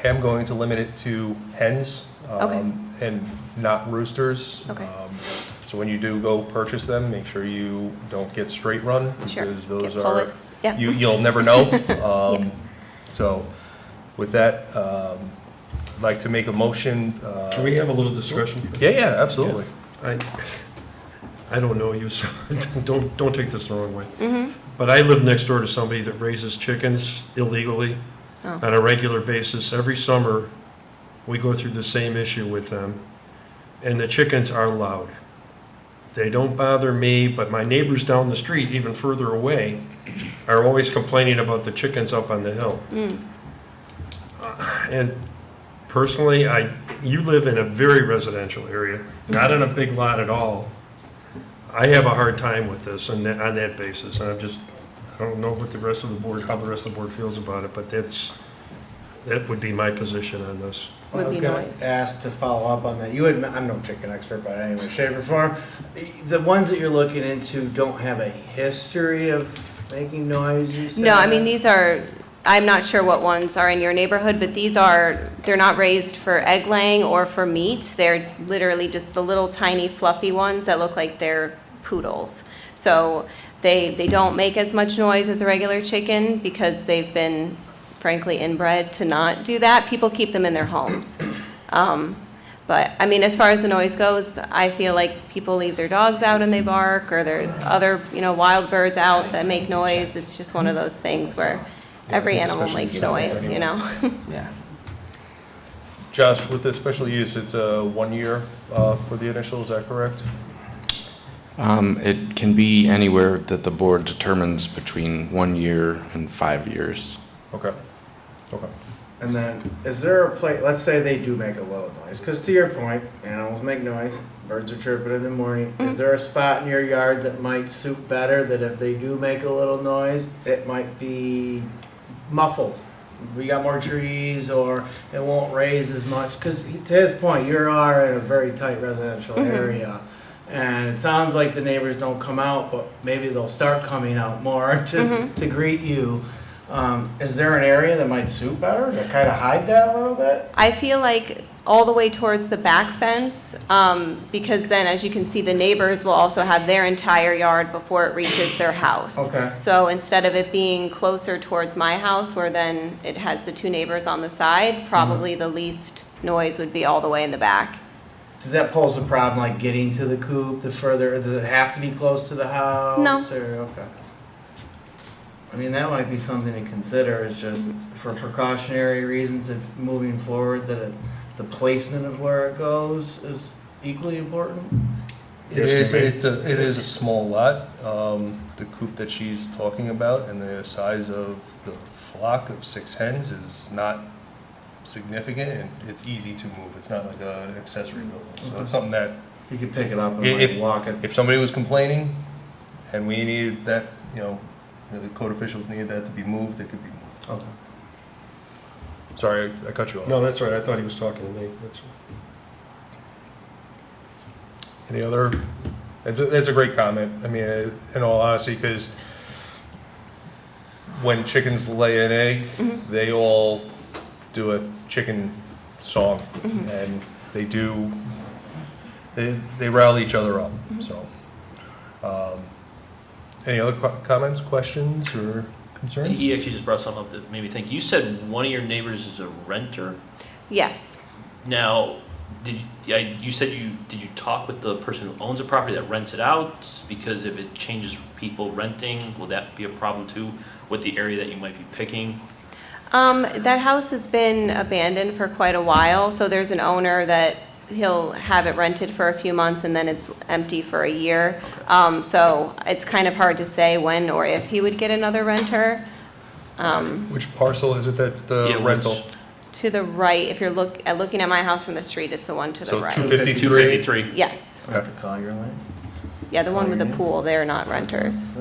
A: am going to limit it to hens.
N: Okay.
A: And not roosters.
N: Okay.
A: So when you do go purchase them, make sure you don't get straight run.
N: Sure.
A: Because those
N: Get
A: are,
N: bullets. Yeah.
A: you'll never know.
N: Yes.
A: So with that, I'd like to make a motion.
I: Can we have a little discussion?
A: Yeah, absolutely.
I: I don't know you, so don't take this the wrong way. But I live next door to somebody that raises chickens illegally on a regular basis. Every summer, we go through the same issue with them, and the chickens are loud. They don't bother me, but my neighbors down the street, even further away, are always complaining about the chickens up on the hill. And personally, you live in a very residential area, not in a big lot at all. I have a hard time with this on that basis, and I don't know what the rest of the board, how the rest of the board feels about it, but that would be my position on this.
H: Well, I was going to ask to follow up on that. I'm no chicken expert by any way, shape, or form. The ones that you're looking into don't have a history of making noise, you said?
N: No, I mean, these are, I'm not sure what ones are in your neighborhood, but they're not raised for egg laying or for meat. They're literally just the little tiny fluffy ones that look like they're poodles. So they don't make as much noise as a regular chicken because they've been frankly inbred to not do that. People keep them in their homes. But I mean, as far as the noise goes, I feel like people leave their dogs out and they bark, or there's other, wild birds out that make noise. It's just one of those things where every animal makes noise,
H: Yeah.
A: Josh, with the special use, it's a 1 year for the initial, is that correct?
C: It can be anywhere that the board determines between 1 year and 5 years.
A: Okay.
H: And then, is there a place, let's say they do make a little noise, because to your point, animals make noise, birds are chirping in the morning. Is there a spot in your yard that might suit better, that if they do make a little noise, it might be muffled? We got more trees, or it won't raise as much? Because to his point, you are in a very tight residential area. And it sounds like the neighbors don't come out, but maybe they'll start coming out more to greet you. Is there an area that might suit better to kind of hide that a little bit?
N: I feel like all the way towards the back fence, because then, as you can see, the neighbors will also have their entire yard before it reaches their house.
H: Okay.
N: So instead of it being closer towards my house, where then it has the 2 neighbors on the side, probably the least noise would be all the way in the back.
H: Does that pose a problem, like getting to the coop, does it have to be close to the house?
N: No.
H: Okay. I mean, that might be something to consider, is just for precautionary reasons of moving forward, that the placement of where it goes is equally important?
A: It is a small lot, the coop that she's talking about, and the size of the flock of 6 hens is not significant, and it's easy to move. It's not like an accessory building, so it's something that
H: You could pick it up and like walk it.
A: if somebody was complaining and we needed that, the code officials needed that to be moved, it could be moved.
H: Okay.
A: Sorry, I cut you off.
I: No, that's right, I thought he was talking to me.
A: Any other, it's a great comment. I mean, in all honesty, because when chickens lay an egg, they all do a chicken song, and they rally each other up, so. Any other comments, questions, or concerns?
L: He actually just brought something up that made me think. You said one of your neighbors is a renter.
N: Yes.
L: Now, did you talk with the person who owns the property that rents it out? Because if it changes people renting, will that be a problem too with the area that you might be picking?
N: That house has been abandoned for quite a while, so there's an owner that he'll have it rented for a few months and then it's empty for a year. So it's kind of hard to say when or if he would get another renter.
A: Which parcel is it that's the
L: Yeah, which-
A: rental?
N: To the right, if you're looking at my house from the street, it's the one to the
A: So
N: right.
A: 253?
L: 253.
N: Yes,
A: Okay.
H: Collier Lane?
N: yeah, the one with the pool, they're not renters.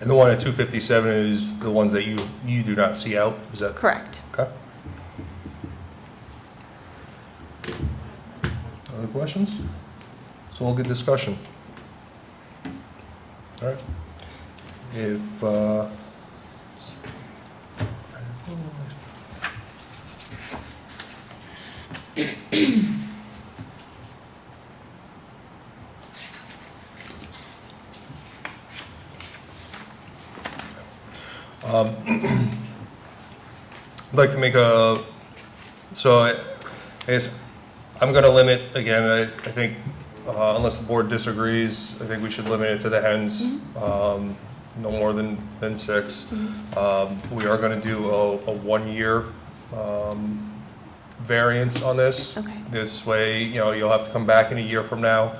A: And the one at 257 is the ones that you do not see out, is that?
N: Correct.
A: Okay. Other questions? So we'll get discussion. All right. If, I'd like to make I guess I'm going to limit, again, I think, unless the board disagrees, I think we should limit it to the hens, no more than 6. We are going to do a 1-year variance on this.
N: Okay.
A: This way, you'll have to come back in a year from now,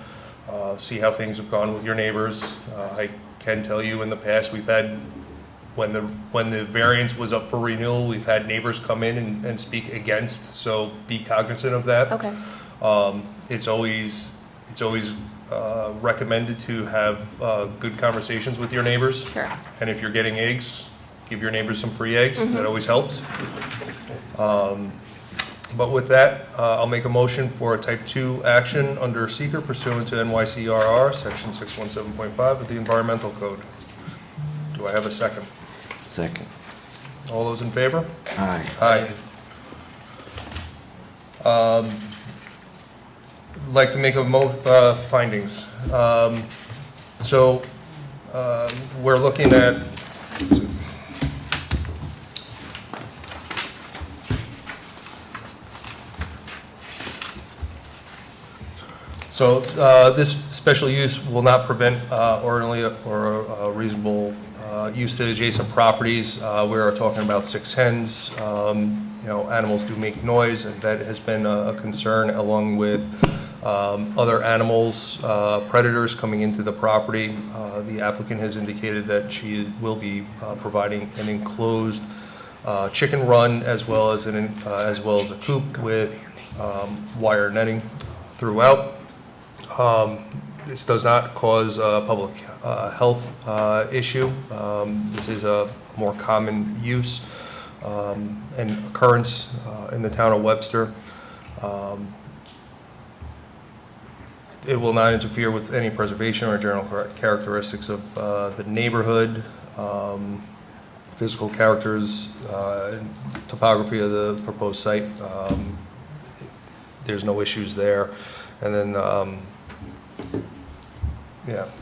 A: see how things have gone with your neighbors. I can tell you in the past, we've had, when the variance was up for renewal, we've had neighbors come in and speak against, so be cognizant of that.
N: Okay.
A: It's always recommended to have good conversations with your neighbors.
N: Sure.
A: And if you're getting eggs, give your neighbors some free eggs. That always helps. But with that, I'll make a motion for a type 2 action under seeker pursuant to NYCRR, section 617.5 of the Environmental Code. Do I have a second?
F: Second.
A: All those in favor?
F: Aye.
A: Aye. Like to make findings. We're looking at, this special use will not prevent ordinary or reasonable use to adjacent properties. We are talking about 6 hens. Animals do make noise, and that has been a concern, along with other animals, predators coming into the property. The applicant has indicated that she will be providing an enclosed chicken run as well as a coop with wire netting throughout. This does not cause a public health issue. This is a more common use and occurrence in the town of Webster. It will not interfere with any preservation or general characteristics of the neighborhood, physical characters, topography of the proposed site. There's no issues there. And then,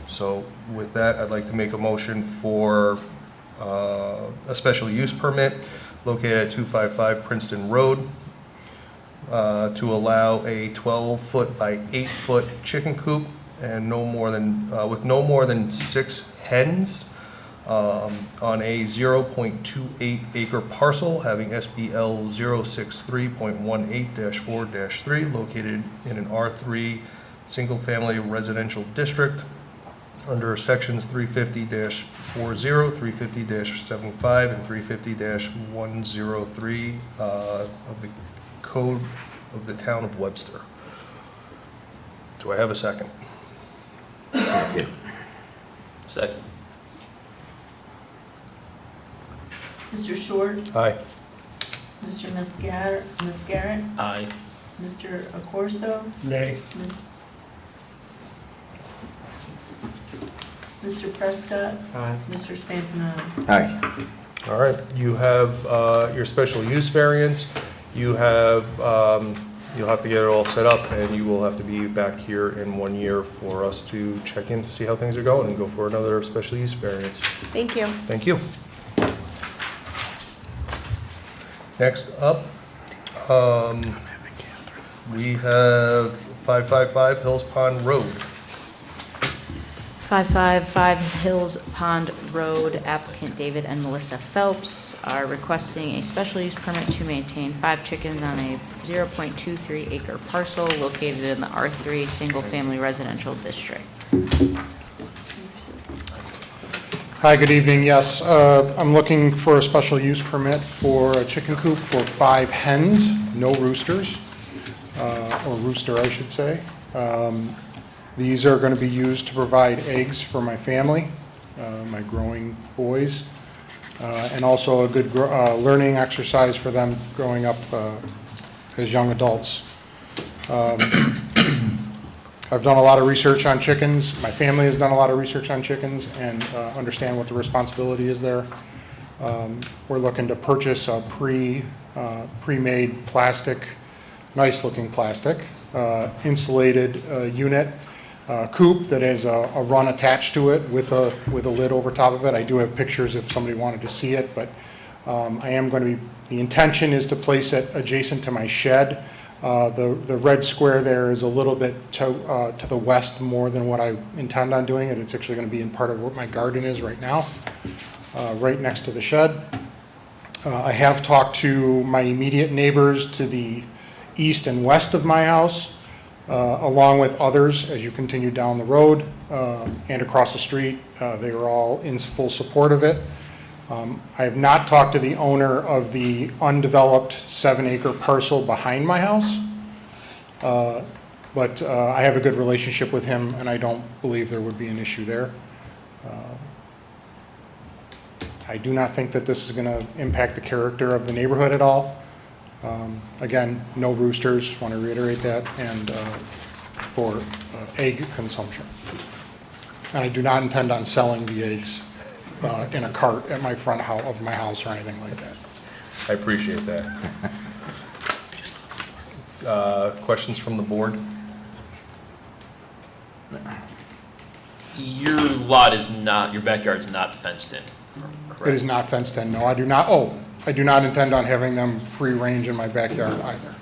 A: so with that, I'd like to make a motion for a special use permit located at 255 Princeton Road to allow a 12-foot by 8-foot chicken coop and with no more than 6 hens on a 0.28 acre parcel having SBL 063.18-4-3 located in an R3 single-family residential district under sections 350-40, 350-75, and 350-103 of the Code of the Town of Webster. Do I have a second?
F: Second.
L: Second.
B: Mr. Short,
A: Aye.
B: Mr. Mascara,
L: Aye.
B: Mr. Accorso,
I: Nay.
B: Mr. Prescott,
H: Aye.
B: Mr. Spampanato.
F: Aye.
A: All right, you have your special use variance. You'll have to get it all set up, and you will have to be back here in 1 year for us to check in to see how things are going and go for another special use variance.
N: Thank you.
A: Thank you. Next up, we have 555 Hills Pond Road.
D: 555 Hills Pond Road, applicant David and Melissa Phelps are requesting a special use permit to maintain 5 chickens on a 0.23 acre parcel located in the R3 Single Family Residential District.
O: Hi, good evening. Yes, I'm looking for a special use permit for a chicken coop for 5 hens, no roosters, or rooster, I should say. These are going to be used to provide eggs for my family, my growing boys, and also a good learning exercise for them growing up as young adults. I've done a lot of research on chickens. My family has done a lot of research on chickens and understand what the responsibility is there. We're looking to purchase a pre-made plastic, nice-looking plastic, insulated unit, coop that has a run attached to it with a lid over top of it. I do have pictures if somebody wanted to see it, but the intention is to place it adjacent to my shed. The red square there is a little bit to the west more than what I intend on doing it. It's actually going to be in part of what my garden is right now, right next to the shed. I have talked to my immediate neighbors to the east and west of my house, along with others as you continue down the road and across the street. They were all in full support of it. I have not talked to the owner of the undeveloped 7-acre parcel behind my house, but I have a good relationship with him, and I don't believe there would be an issue there. I do not think that this is going to impact the character of the neighborhood at all. Again, no roosters, want to reiterate that, and for egg consumption. And I do not intend on selling the eggs in a cart at my front of my house or anything like that.
A: I appreciate that. Questions from the board?
L: Your lot is not, your backyard's not fenced in, correct?
O: It is not fenced in, no. I do not intend on having them free range in my backyard either.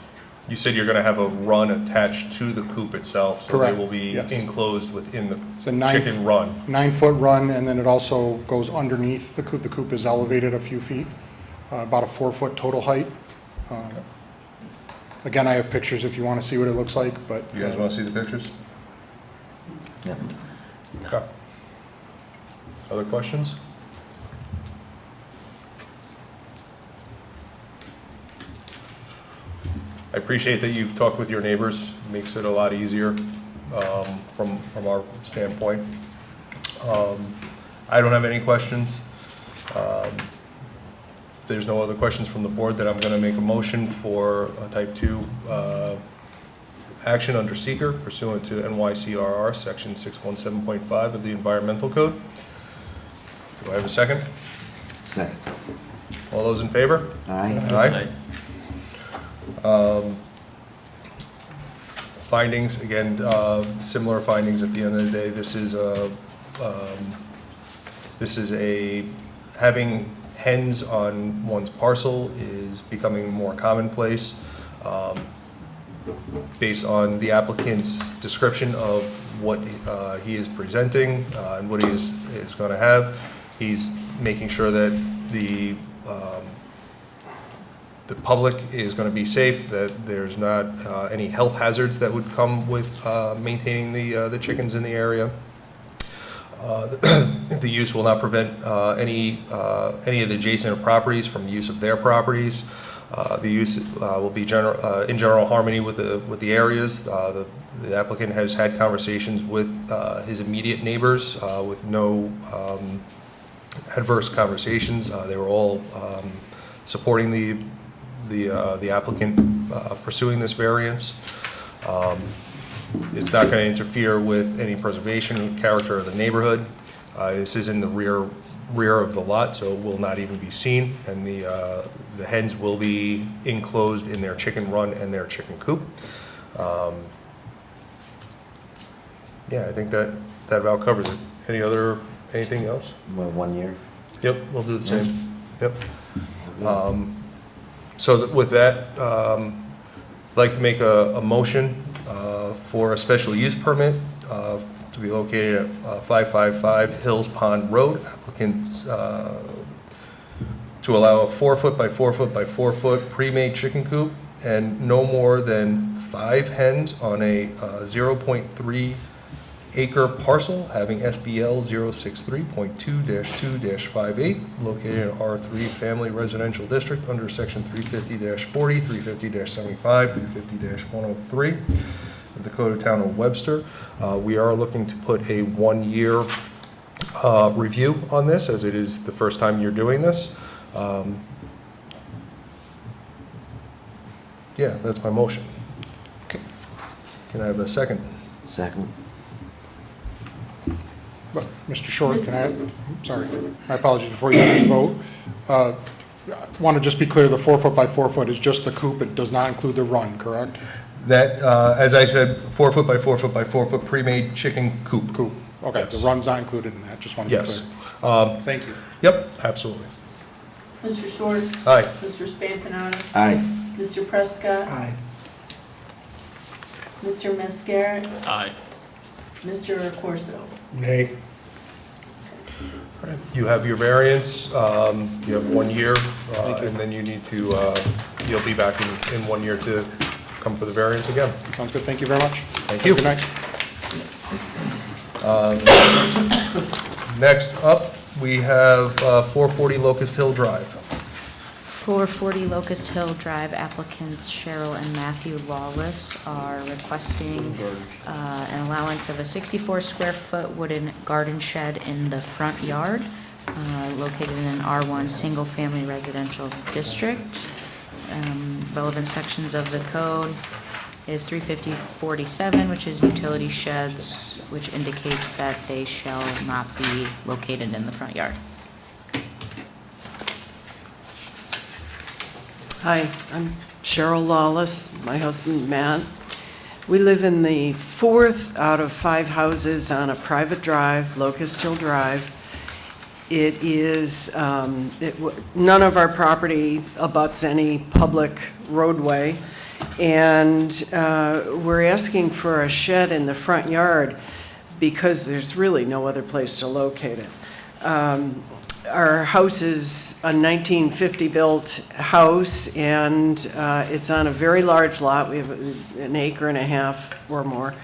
A: You said you're going to have a run attached to the coop itself, so
O: Correct,
A: they will be
O: yes.
A: enclosed within the
O: It's a 9
A: chicken run.
O: 9-foot run, and then it also goes underneath the coop. The coop is elevated a few feet, about a 4-foot total height. Again, I have pictures if you want to see what it looks like, but.
A: You guys want to see the pictures?
F: Yeah.
A: Okay. Other questions? I appreciate that you've talked with your neighbors. Makes it a lot easier from our standpoint. I don't have any questions. If there's no other questions from the board, then I'm going to make a motion for a type 2 action under seeker pursuant to NYCRR section 617.5 of the Environmental Code. Do I have a second?
F: Second.
A: All those in favor?
F: Aye.
A: Findings, again, similar findings at the end of the day. This is having hens on one's parcel is becoming more commonplace. Based on the applicant's description of what he is presenting and what he is going to have, he's making sure that the public is going to be safe, that there's not any health hazards that would come with maintaining the chickens in the area. The use will not prevent any of the adjacent properties from use of their properties. The use will be in general harmony with the areas. The applicant has had conversations with his immediate neighbors with no adverse conversations. They were all supporting the applicant pursuing this variance. It's not going to interfere with any preservation character of the neighborhood. This is in the rear of the lot, so it will not even be seen, and the hens will be enclosed in their chicken run and their chicken coop. Yeah, I think that about covers it. Anything else?
F: Well, 1 year.
A: Yep, we'll do the same. Yep. So with that, I'd like to make a motion for a special use permit to be located at 555 Hills Pond Road. Applicants to allow a 4-foot by 4-foot by 4-foot pre-made chicken coop and no more than 5 hens on a 0.3 acre parcel having SBL 063.2-2-58 located in R3 Family Residential District under Section 350-40, 350-75, 350-103 of the Code of Town of Webster. We are looking to put a 1-year review on this, as it is the first time you're doing this. Yeah, that's my motion. Can I have a second?
F: Second.
O: But, Mr. Short, can I, sorry, my apologies, before you vote. I want to just be clear, the 4-foot by 4-foot is just the coop, it does not include the run, correct?
A: That, as I said, 4-foot by 4-foot by 4-foot pre-made chicken coop.
O: Coop, okay, the run's not included in that, just want to be clear.
A: Yes.
O: Thank you.
A: Yep, absolutely.
B: Mr. Short.
A: Aye.
B: Mr. Spampanato.
F: Aye.
B: Mr. Prescott.
H: Aye.
B: Mr. Mascara.
L: Aye.
B: Mr. Corso.
H: Nay.
A: You have your variance, you have 1 year, and then you need to, you'll be back in 1 year to come for the variance again.
O: Sounds good, thank you very much.
A: Thank you.
O: Good night.
A: Next up, we have 440 Locust Hill Drive.
D: 440 Locust Hill Drive applicants Cheryl and Matthew Lawless are requesting an allowance of a 64 square foot wooden garden shed in the front yard, located in an R1 single family residential district. Relevant sections of the code is 350-47, which is utility sheds, which indicates that they shall not be located in the front yard.
P: Hi, I'm Cheryl Lawless, my husband Matt. We live in the 4th out of 5 houses on a private drive, Locust Hill Drive. It is, none of our property abuts any public roadway, and we're asking for a shed in the front yard because there's really no other place to locate it. Our house is a 1950 built house, and it's on a very large lot. We have 1.5 acres or more,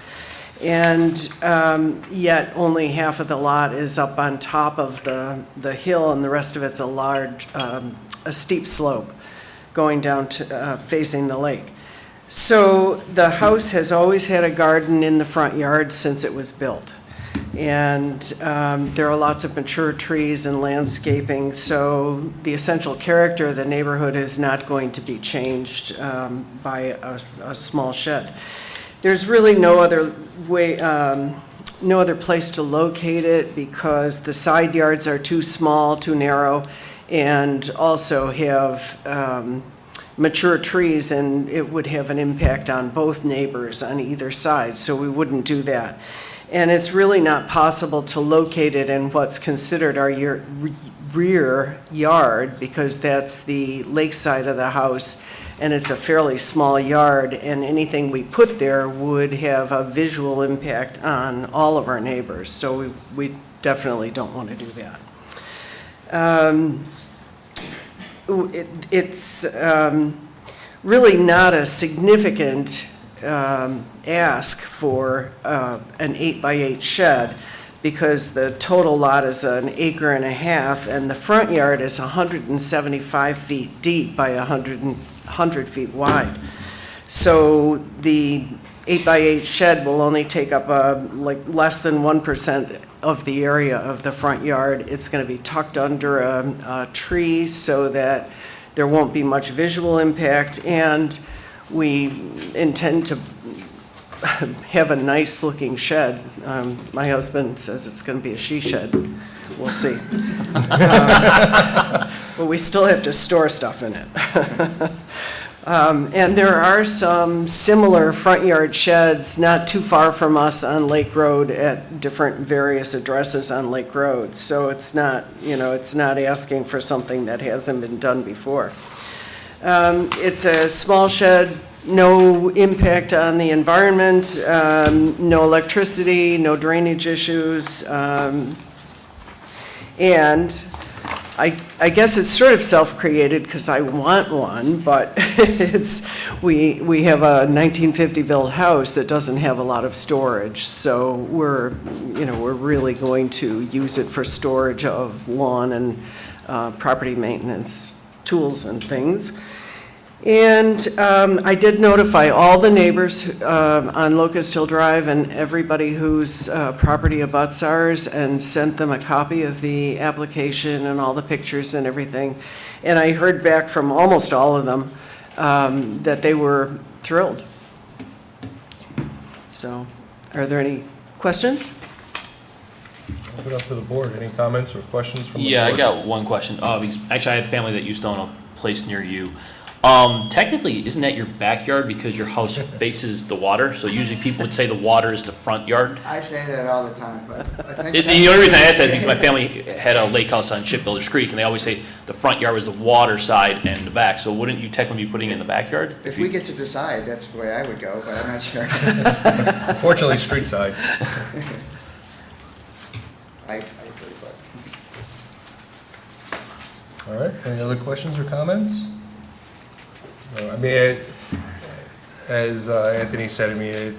P: and yet only half of the lot is up on top of the hill, and the rest of it's a steep slope going down to facing the lake. So the house has always had a garden in the front yard since it was built. And there are lots of mature trees and landscaping, so the essential character of the neighborhood is not going to be changed by a small shed. There's really no other way, no other place to locate it because the side yards are too small, too narrow, and also have mature trees, and it would have an impact on both neighbors on either side, so we wouldn't do that. And it's really not possible to locate it in what's considered our rear yard because that's the lakeside of the house, and it's a fairly small yard, and anything we put there would have a visual impact on all of our neighbors, so we definitely don't want to do that. It's really not a significant ask for an 8x8 shed because the total lot is 1.5 acres and the front yard is 175 feet deep by 100 feet wide. So the 8x8 shed will only take up less than 1% of the area of the front yard. It's going to be tucked under a tree so that there won't be much visual impact, and we intend to have a nice looking shed. My husband says it's going to be a she shed. We'll see. But we still have to store stuff in it. And there are some similar front yard sheds not too far from us on Lake Road at different various addresses on Lake Road. So it's not, it's not asking for something that hasn't been done before. It's a small shed, no impact on the environment, no electricity, no drainage issues. And I guess it's sort of self-created because I want one, but we have a 1950 built house that doesn't have a lot of storage. So we're really going to use it for storage of lawn and property maintenance tools and things. And I did notify all the neighbors on Locust Hill Drive and everybody whose property abuts ours, and sent them a copy of the application and all the pictures and everything. And I heard back from almost all of them that they were thrilled. So, are there any questions?
A: Open up to the board. Any comments or questions from the board?
L: Yeah, I got one question. Because actually, I had family that used to own a place near you. Technically, isn't that your backyard because your house faces the water? So usually people would say the water is the front yard.
Q: I say that all the time, but I think...
L: The only reason I asked that is because my family had a lake house on Shipbuilders Creek, and they always say the front yard was the water side and the back. So wouldn't you technically be putting it in the backyard?
Q: If we get to decide, that's the way I would go, but I'm not sure.
A: Unfortunately, street side.
Q: I agree, but...
A: All right, any other questions or comments? No, I mean, as Anthony said, I mean,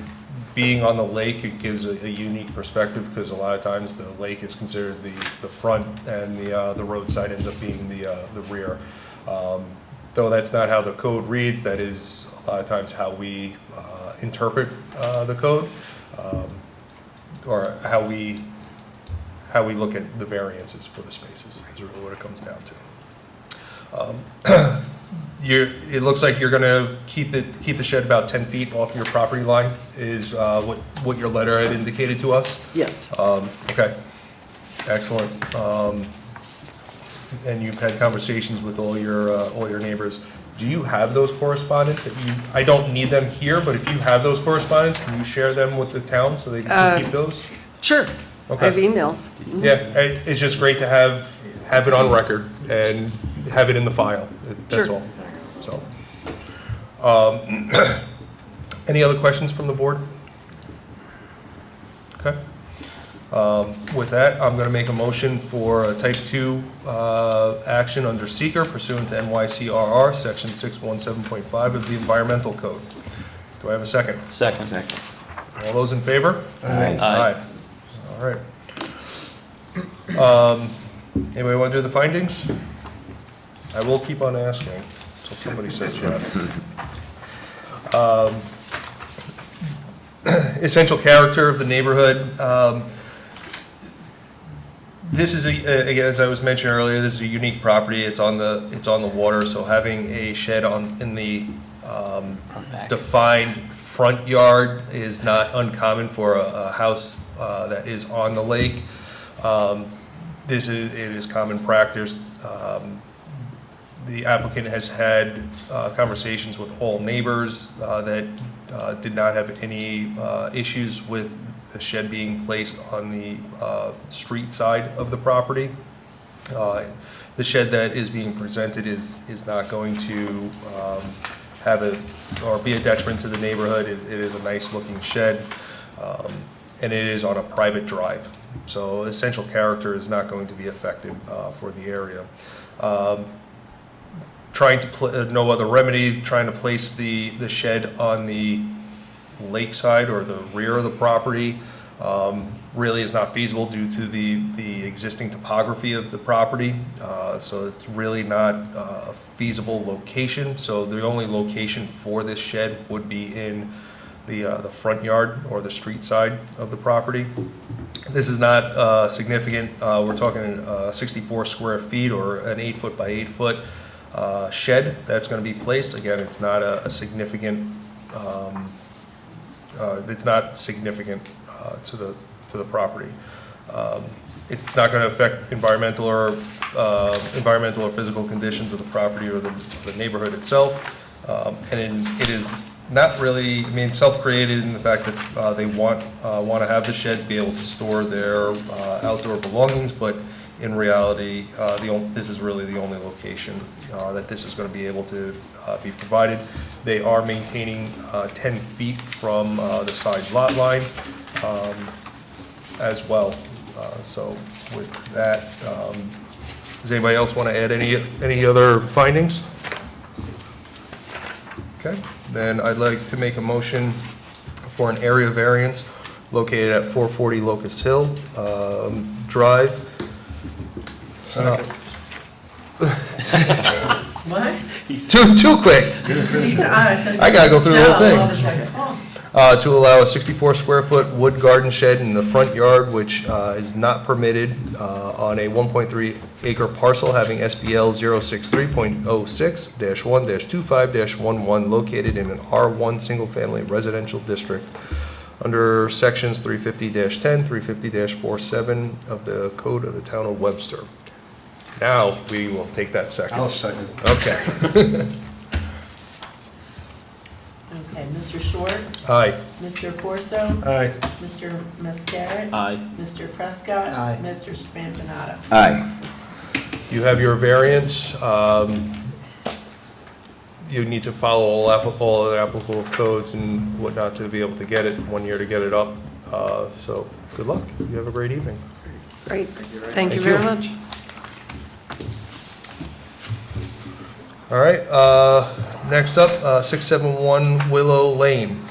A: being on the lake, it gives a unique perspective because a lot of times the lake is considered the front and the roadside ends up being the rear. Though that's not how the code reads, that is a lot of times how we interpret the code, or how we look at the variances for the spaces is really what it comes down to. It looks like you're gonna keep the shed about 10 feet off your property line, is what your letter had indicated to us?
P: Yes.
A: Okay, excellent. And you've had conversations with all your neighbors. Do you have those correspondence? I don't need them here, but if you have those correspondence, can you share them with the town so they can keep those?
P: Sure.
A: Okay.
P: I have emails. Mhm.
A: Yeah, it's just great to have it on record and have it in the file, that's
P: Sure.
A: all. So, any other questions from the board? Okay. With that, I'm gonna make a motion for a type 2 action under seeker pursuant to NYCRR section 617.5 of the Environmental Code. Do I have a second?
L: Second.
A: All those in favor?
F: Aye.
A: All right. Anybody want to do the findings? I will keep on asking until somebody says yes. Essential character of the neighborhood. This is again, as I was mentioning earlier, this is a unique property. It's on the water, so having a shed in the defined front yard is not uncommon for a house that is on the lake. It is common practice. The applicant has had conversations with all neighbors that did not have any issues with the shed being placed on the street side of the property. The shed that is being presented is not going to have or be a detriment to the neighborhood. It is a nice looking shed, and it is on a private drive. So essential character is not going to be affected for the area. No other remedy, trying to place the shed on the lakeside or the rear of the property really is not feasible due to the existing topography of the property. So it's really not a feasible location. So the only location for this shed would be in the front yard or the street side of the property. This is not significant. We're talking 64 square feet or an 8-foot by 8-foot shed that's going to be placed. Again, it's not a significant. It's not significant to the property. It's not going to affect environmental or physical conditions of the property or the neighborhood itself. And it is not really, I mean, self-created in the fact that they want to have the shed be able to store their outdoor belongings, but in reality, this is really the only location that this is going to be able to be provided. They are maintaining 10 feet from the side lot line as well. So with that, does anybody else want to add any other findings? Okay, then I'd like to make a motion for an area variance located at 440 Locust Hill Drive.
B: What?
A: Too quick. I gotta go through the whole thing. To allow a 64 square foot wood garden shed in the front yard, which is not permitted on a 1.3 acre parcel having SBL 063.06-1-25-11 located in an R1 single family residential district under sections 350-10, 350-47 of the Code of the Town of Webster. Now, we will take that second.
I: I'll second.
A: Okay.
B: Okay, Mr. Short?
A: Aye.
B: Mr. Corso?
I: Aye.
B: Mr. Mascara?
L: Aye.
B: Mr. Prescott?
H: Aye.
B: Mr. Spampanato?
F: Aye.
A: You have your variance. You need to follow all other applicable codes and whatnot to be able to get it, 1 year to get it up. So, good luck. You have a great evening.
P: Great, thank you very much.
A: All right, next up, 671 Willow Lane.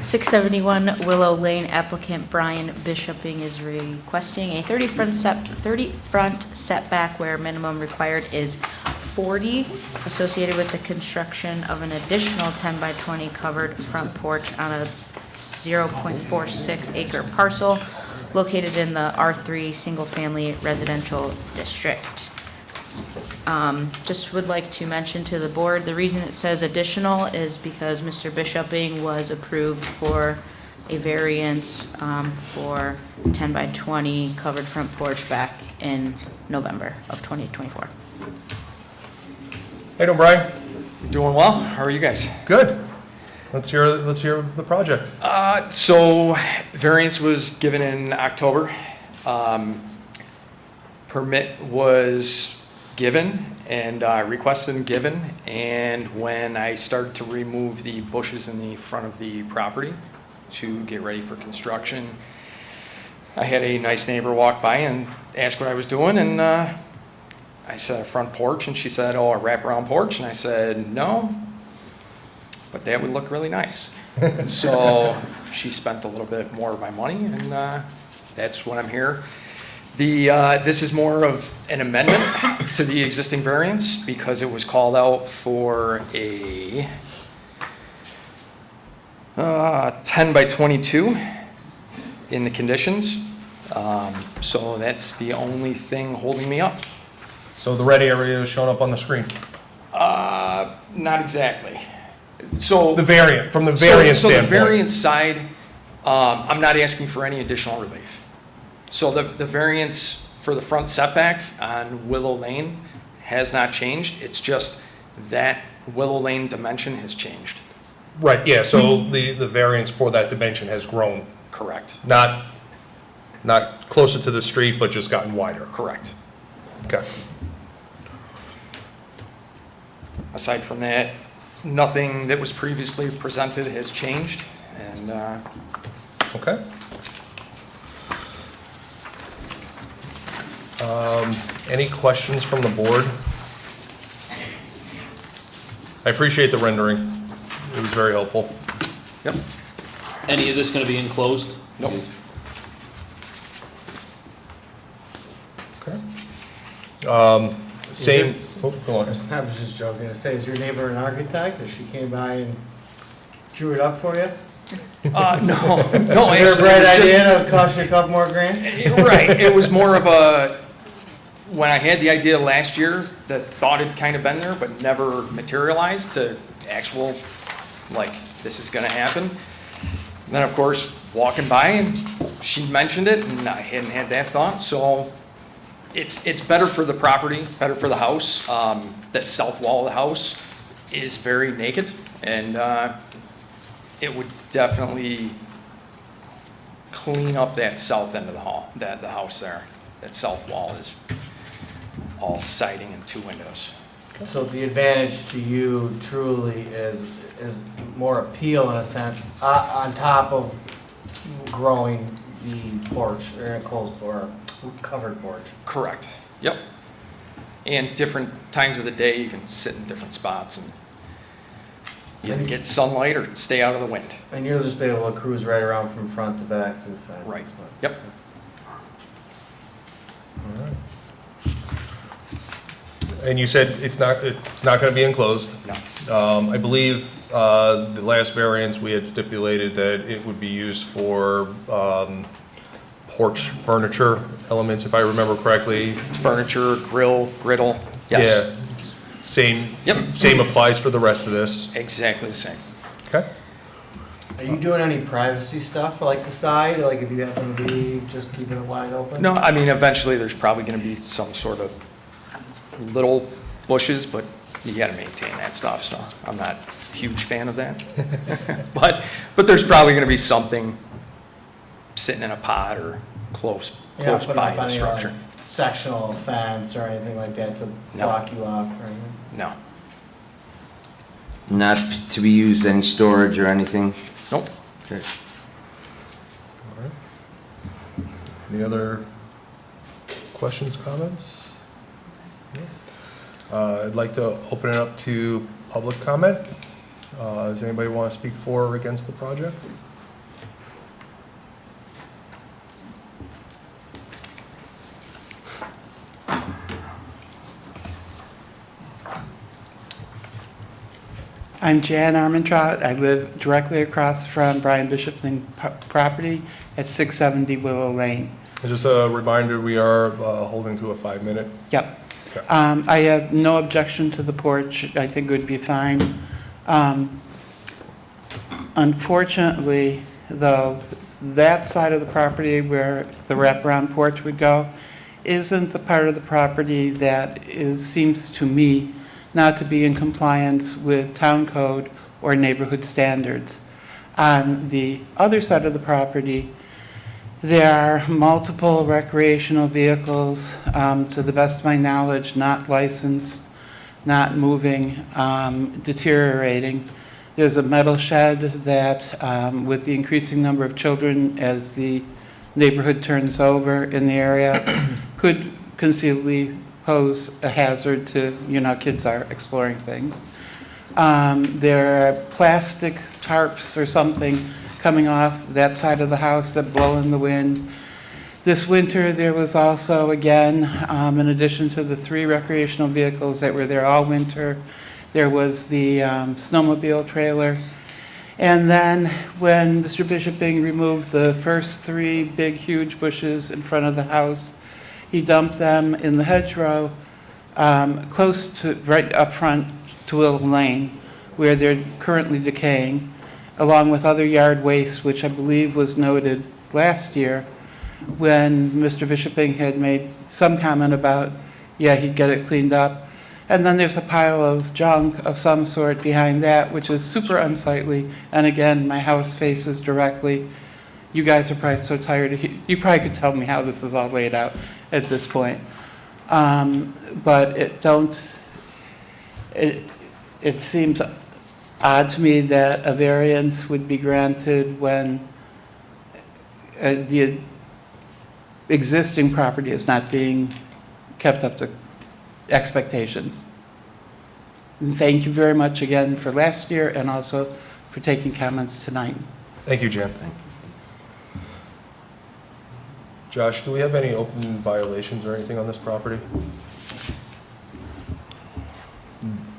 D: 671 Willow Lane, applicant Brian Bishoping is requesting a 30 front setback where minimum required is 40, associated with the construction of an additional 10 by 20 covered front porch on a 0.46 acre parcel located in the R3 Single Family Residential District. Just would like to mention to the board, the reason it says additional is because Mr. Bishoping was approved for a variance for 10 by 20 covered front porch back in November of 2024.
A: Hey, doing, Brian?
R: Doing well. How are you guys?
A: Good. Let's hear the project.
R: So variance was given in October. Permit was given and requested and given. And when I started to remove the bushes in the front of the property to get ready for construction, I had a nice neighbor walk by and ask what I was doing. And I said, a front porch. And she said, oh, a wraparound porch. And I said, no, but that would look really nice. So she spent a little bit more of my money, and that's what I'm here. This is more of an amendment to the existing variance because it was called out for a 10 by 22 in the conditions. So that's the only thing holding me up.
A: So the red area is shown up on the screen.
R: Not exactly. So
A: The variant, from the variance
R: so the
A: standpoint.
R: variance side, I'm not asking for any additional relief. So the variance for the front setback on Willow Lane has not changed. It's just that Willow Lane dimension has changed.
A: Right, yeah, so the variance for that dimension has grown.
R: Correct.
A: Not closer to the street, but just gotten wider.
R: Correct.
A: Okay.
R: Aside from that, nothing that was previously presented has changed, and
A: Okay. Any questions from the board? I appreciate the rendering. It was very helpful.
R: Yep.
L: Any of this going to be enclosed?
R: Nope.
A: Okay. Same. Oh, go on.
H: I was just joking to say, is your neighbor an architect, or she came by and drew it up for you?
R: No,
H: Is
R: actually,
H: there a bright
R: it was just-
H: idea it'll cost you a couple more grand?
R: Right, it was more of a, when I had the idea last year, the thought had kind of been there, but never materialized to actual, like, this is gonna happen. And then, of course, walking by, and she mentioned it, and I hadn't had that thought, so it's better for the property, better for the house. The south wall of the house is very naked, and it would definitely clean up that south end of the hall, the house there. That south wall is all siding and 2 windows.
H: So the advantage to you truly is more appeal in a sense, on top of growing the porch, or enclosed or covered porch.
R: Correct. Yep. And different times of the day, you can sit in different spots and either get sunlight or stay out of the wind.
H: And you'll just be able to cruise right around from front to back to the side.
R: Right. Yep.
A: All right. And you said it's not going to be enclosed?
R: No.
A: I believe the last variance, we had stipulated that it would be used for porch furniture elements, if I remember correctly.
R: Furniture, griddle, yes.
A: Yeah, same,
R: Yep.
A: same applies for the rest of this.
R: Exactly the same.
A: Okay.
H: Are you doing any privacy stuff, like the side, like if you happen to be just keeping it wide open?
R: No, I mean, eventually there's probably gonna be some sort of little bushes, but you gotta maintain that stuff, so I'm not a huge fan of that. But there's probably gonna be something sitting in a pot or close
H: You're not putting
R: by
H: up
R: the
H: any,
R: structure.
H: like, sectional fence or anything like that to block you off or anything?
R: No.
F: Not to be used any storage or anything?
R: Nope.
F: Okay.
A: All right. Any other questions, comments? I'd like to open it up to public comment. Does anybody want to speak for or against the project?
S: I'm Jan Armentrout. I live directly across from Brian Bishop's property at 670 Willow Lane.
A: And just a reminder, we are holding to a 5-minute.
S: Yep.
A: Okay.
S: I have no objection to the porch. I think it would be fine. Unfortunately, though, that side of the property where the wraparound porch would go isn't the part of the property that seems to me not to be in compliance with town code or neighborhood standards. On the other side of the property, there are multiple recreational vehicles, to the best of my knowledge, not licensed, not moving, deteriorating. There's a metal shed that, with the increasing number of children as the neighborhood turns over in the area, could conceivably pose a hazard to, how kids are exploring things. There are plastic tarps or something coming off that side of the house that blow in the wind. This winter, there was also, again, in addition to the 3 recreational vehicles that were there all winter, there was the snowmobile trailer. And then when Mr. Bishoping removed the first 3 big, huge bushes in front of the house, he dumped them in the hedgerow, close to, right up front to Willow Lane, where they're currently decaying, along with other yard waste, which I believe was noted last year when Mr. Bishoping had made some comment about, yeah, he'd get it cleaned up. And then there's a pile of junk of some sort behind that, which is super unsightly. And again, my house faces directly. You guys are probably so tired. You probably could tell me how this is all laid out at this point. But it seems odd to me that a variance would be granted when the existing property is not being kept up to expectations. And thank you very much again for last year and also for taking comments tonight.
A: Thank you, Jan. Josh, do we have any open violations or anything on this property?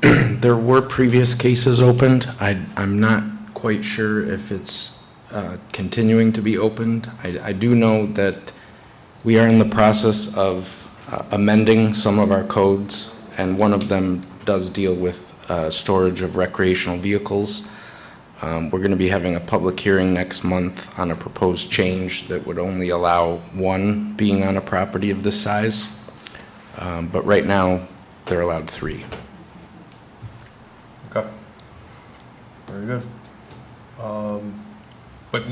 C: There were previous cases opened. I'm not quite sure if it's continuing to be opened. I do know that we are in the process of amending some of our codes, and one of them does deal with storage of recreational vehicles. We're going to be having a public hearing next month on a proposed change that would only allow 1 being on a property of this size. But right now, they're allowed 3.
A: Okay. Very good. But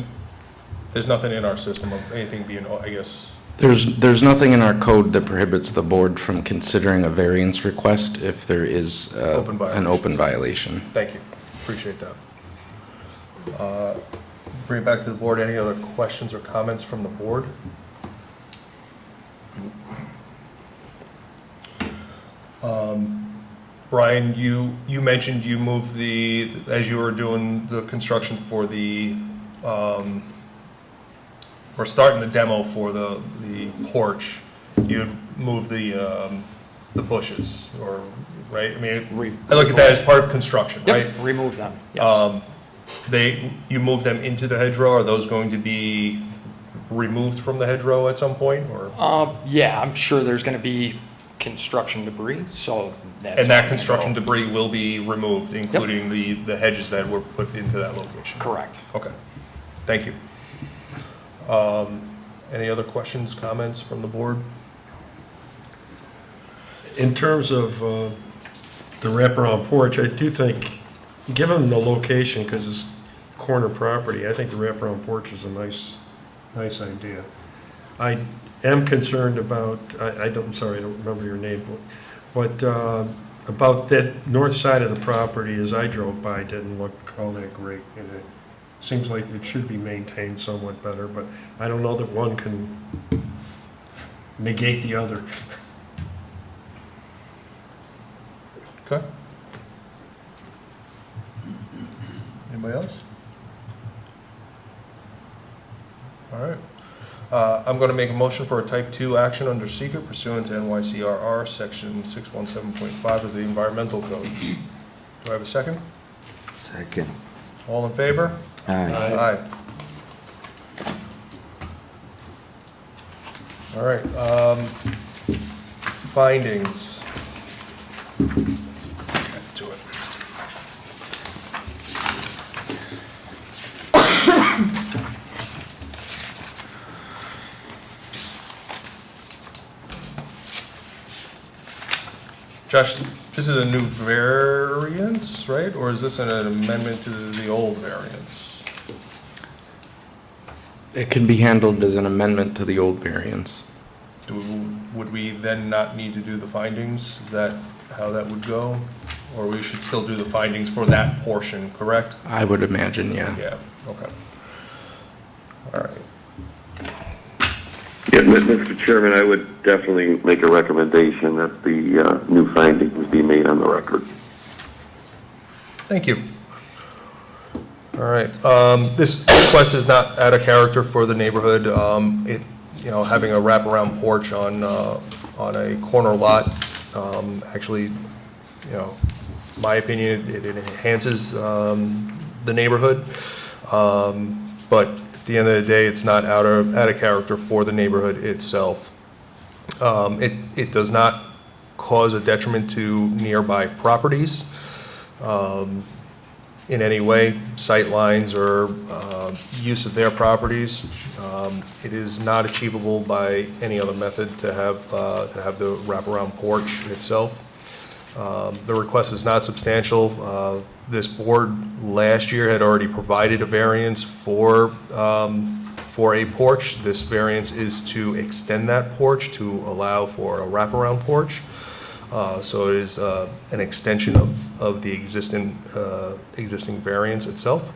A: There's nothing in our system of anything being, I guess,
C: There's nothing in our code that prohibits the board from considering a variance request if there is
A: Open violation.
C: an open violation.
A: thank you, appreciate that. Bring it back to the board, any other questions or comments from the board? Brian, you mentioned you moved as you were doing the construction for or starting the demo for the porch, you moved the bushes, or, right? I mean, I look at that as part of construction, right?
R: Yep, remove them, yes.
A: You moved them into the hedgerow, are those going to be removed from the hedgerow at some point, or?
R: Yeah, I'm sure there's going to be construction debris, so that's.
A: And that construction debris will be removed, including the hedges that were put into that location?
R: Correct.
A: Okay, thank you. Any other questions, comments from the board?
I: In terms of the wraparound porch, I do think, given the location, because it's corner property, I think the wraparound porch is a nice idea. I am concerned about, I'm sorry, I don't remember your name, but about that north side of the property, as I drove by, didn't look all that great. And it seems like it should be maintained somewhat better, but I don't know that one can negate the other.
A: Okay. Anybody else? All right. I'm going to make a motion for a type 2 action under seeker pursuant to NYCRR section 617.5 of the environmental code. Do I have a second?
F: Second.
A: All in favor?
F: Aye.
A: Aye. All right, findings. Get to it. Josh, this is a new variance, right? Or is this an amendment to the old variance?
C: It can be handled as an amendment to the old variance.
A: Would we then not need to do the findings? Is that how that would go? Or we should still do the findings for that portion, correct?
C: I would imagine, yeah.
A: Yeah, okay. All right.
T: Yeah, Mr. Chairman, I would definitely make a recommendation that the new findings be made on the record.
A: Thank you. All right, this request is not out of character for the neighborhood. Having a wraparound porch on a corner lot, actually, my opinion, it enhances the neighborhood. But at the end of the day, it's not out of character for the neighborhood itself. It does not cause a detriment to nearby properties in any way, sight lines or use of their properties. It is not achievable by any other method to have the wraparound porch itself. The request is not substantial. This board last year had already provided a variance for a porch. This variance is to extend that porch to allow for a wraparound porch. So it is an extension of the existing variance itself.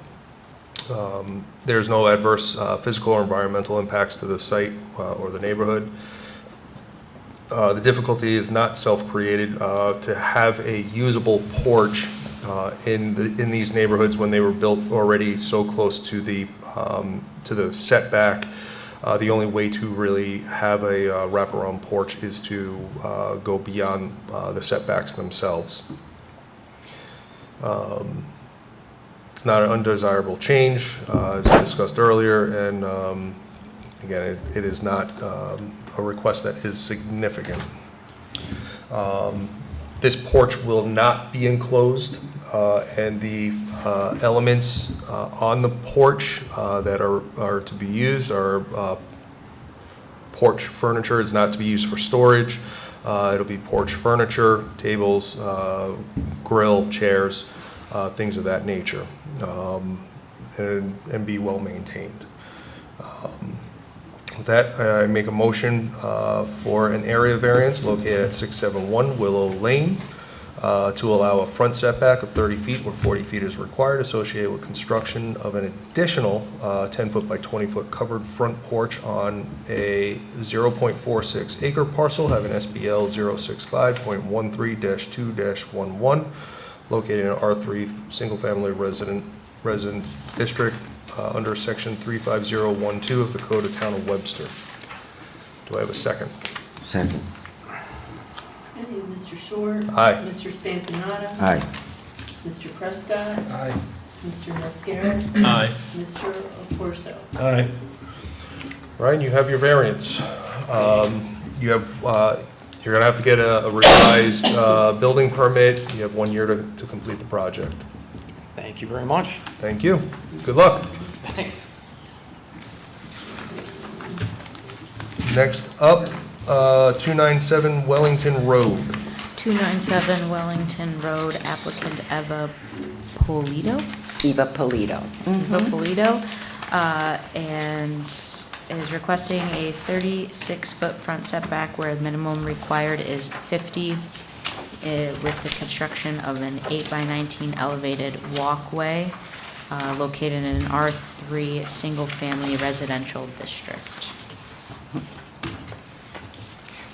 A: There's no adverse physical or environmental impacts to the site or the neighborhood. The difficulty is not self-created. To have a usable porch in these neighborhoods when they were built already so close to the setback, the only way to really have a wraparound porch is to go beyond the setbacks themselves. It's not an undesirable change, as discussed earlier, and again, it is not a request that is significant. This porch will not be enclosed, and the elements on the porch that are to be used are porch furniture. Is not to be used for storage. It'll be porch furniture, tables, grill, chairs, things of that nature, and be well maintained. With that, I make a motion for an area variance located at 671 Willow Lane to allow a front setback of 30 feet where 40 feet is required associated with construction of an additional 10-foot by 20-foot covered front porch on a 0.46 acre parcel having SBL 065.13-2-11 located in R3 Single Family Residence District under Section 35012 of the Code of Town of Webster. Do I have a second?
F: Second.
B: Okay, Mr. Short.
A: Aye.
B: Mr. Spampanato.
F: Aye.
B: Mr. Prescott.
I: Aye.
B: Mr. Mascara.
L: Aye.
B: Mr. Corso.
I: Aye.
A: Ryan, you have your variance. You have, you're gonna have to get a revised building permit. You have 1 year to complete the project.
R: Thank you very much.
A: Thank you. Good luck.
R: Thanks.
A: Next up, 297 Wellington Road.
D: 297 Wellington Road, applicant Eva Polito?
U: Eva Polito.
D: Eva Polito, and is requesting a 36-foot front setback where the minimum required is 50 with the construction of an 8 by 19 elevated walkway located in an R3 single-family residential district.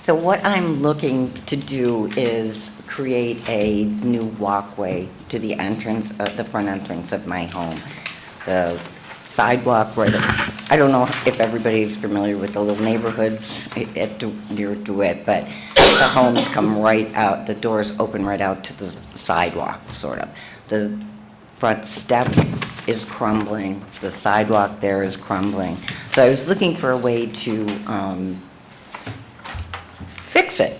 U: So what I'm looking to do is create a new walkway to the entrance, the front entrance of my home. The sidewalk where I don't know if everybody's familiar with the little neighborhoods near DeWitt, but the homes come right out, the doors open right out to the sidewalk, sort of. The front step is crumbling, the sidewalk there is crumbling. So I was looking for a way to fix it.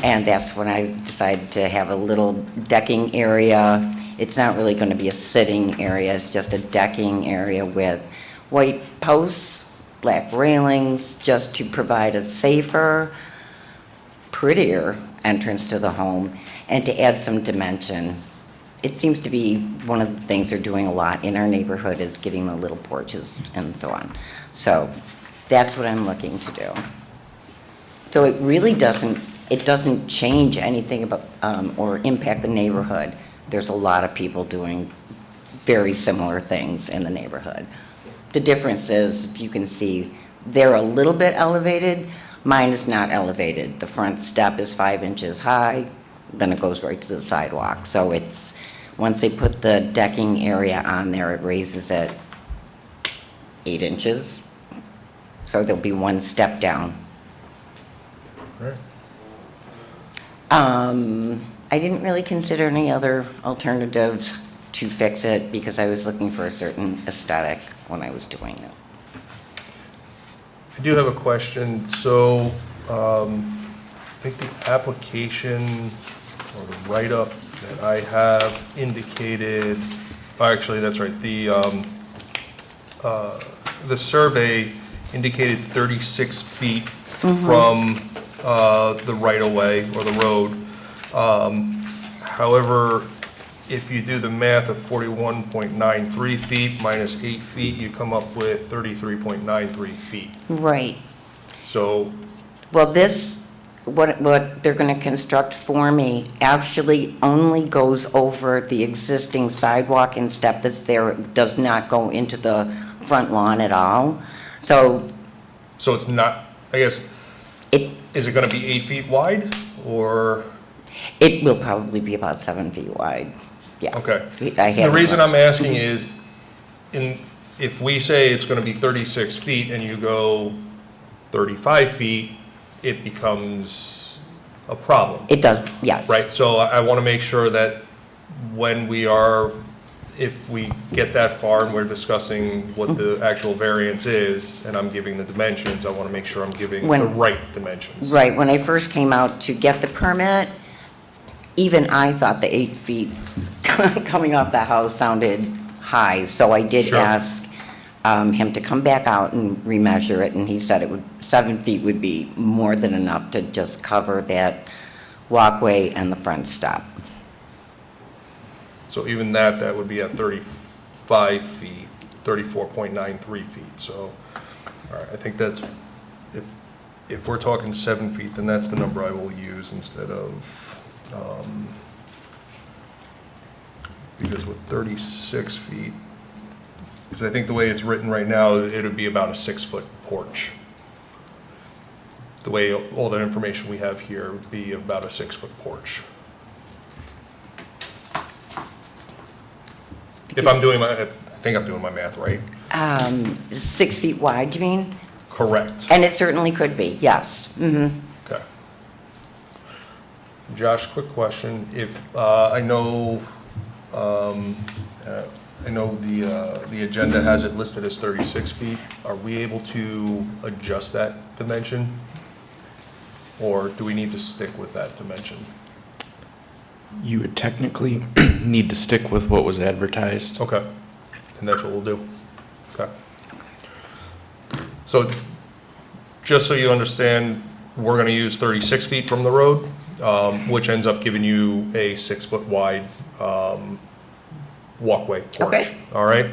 U: And that's when I decided to have a little decking area. It's not really going to be a sitting area, it's just a decking area with white posts, black railings, just to provide a safer, prettier entrance to the home and to add some dimension. It seems to be one of the things they're doing a lot in our neighborhood is getting the little porches and so on. So that's what I'm looking to do. So it really doesn't change anything about or impact the neighborhood. There's a lot of people doing very similar things in the neighborhood. The difference is, if you can see, they're a little bit elevated. Mine is not elevated. The front step is 5 inches high, then it goes right to the sidewalk. So it's, once they put the decking area on there, it raises it 8 inches. So there'll be one step down. I didn't really consider any other alternatives to fix it because I was looking for a certain aesthetic when I was doing it.
A: I do have a question. So, I think the application or the write-up that I have indicated, actually, that's right, the survey indicated 36 feet from the right-of-way or the road. However, if you do the math of 41.93 feet minus 8 feet, you come up with 33.93 feet.
U: Right.
A: So,
U: Well, this, what they're going to construct for me actually only goes over the existing sidewalk and step that's there. It does not go into the front lawn at all. So
A: it's not, I guess, is it going to be 8 feet wide or?
U: it will probably be about 7 feet wide. Yeah.
A: Okay.
U: I have
A: The reason I'm asking is, if we say it's going to be 36 feet and you go 35 feet, it becomes a problem.
U: It does, yes.
A: Right, so I want to make sure that when we are, if we get that far and we're discussing what the actual variance is, and I'm giving the dimensions, I want to make sure I'm giving the right dimensions.
U: Right, when I first came out to get the permit, even I thought the 8 feet coming off the house sounded high, so I did ask him to come back out and remeasure it, and he said 7 feet would be more than enough to just cover that walkway and the front step.
A: So even that would be at 35 feet, 34.93 feet, so All right, I think that's, if we're talking 7 feet, then that's the number I will use instead of, because with 36 feet, because I think the way it's written right now, it would be about a 6-foot porch. The way all that information we have here would be about a 6-foot porch. If I'm doing I think I'm doing my math right.
U: 6 feet wide, you mean?
A: Correct.
U: And it certainly could be, yes.
A: Okay. Josh, quick question. If, I know the agenda has it listed as 36 feet. Are we able to adjust that dimension? Or do we need to stick with that dimension?
C: You would technically need to stick with what was advertised.
A: Okay. And that's what we'll do. Okay. So, just so you understand, we're going to use 36 feet from the road, which ends up giving you a 6-foot wide walkway porch.
U: Okay.
A: All right?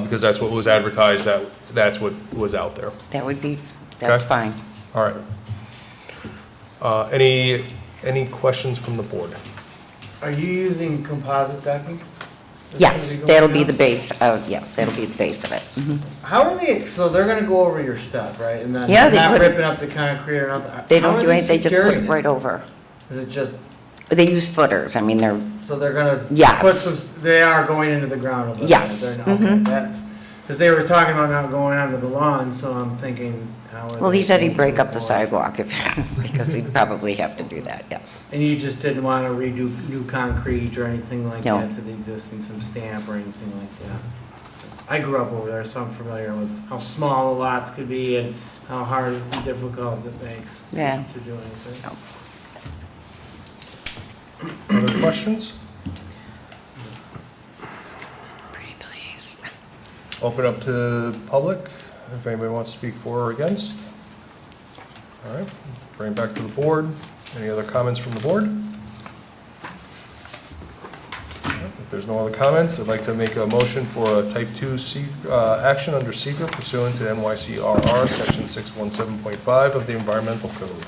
A: Because that's what was advertised, that's what was out there.
U: That would be, that's
A: Okay.
U: fine.
A: All right. Any questions from the board?
H: Are you using composite decking?
U: Yes, that'll be the base of, yes, that'll be the base of it.
H: How are they, so they're gonna go over your stuff, right? And then
U: Yeah, they
H: not
U: would.
H: ripping up the concrete or nothing?
U: They
H: How
U: don't
H: are
U: do anything, they just put
H: securing
U: it right over.
H: Is it just,
U: They use footers, I mean, they're,
H: so they're gonna
U: Yes.
H: put some, they are going into the ground a little bit?
U: Yes.
H: They're not- Okay,
U: Mhm.
H: that's, because they were talking about not going onto the lawn, so I'm thinking, how are they?
U: well, he said he'd
H: going
U: break
H: to
U: up the
H: avoid-
U: sidewalk if, because he'd probably have to do that, yes.
H: And you just didn't want to redo new concrete or anything like
U: No.
H: that to the existing, some stamp or anything like that? I grew up over there, so I'm familiar with how small the lots could be and how hard and difficult it makes
U: Yeah.
H: to do anything.
A: Other questions?
U: Pretty please.
A: Open up to the public, if anybody wants to speak for or against. All right, bring it back to the board. Any other comments from the board? All right, if there's no other comments, I'd like to make a motion for a type 2 action under SECR pursuant to NYCRR section 617.5 of the Environmental Code.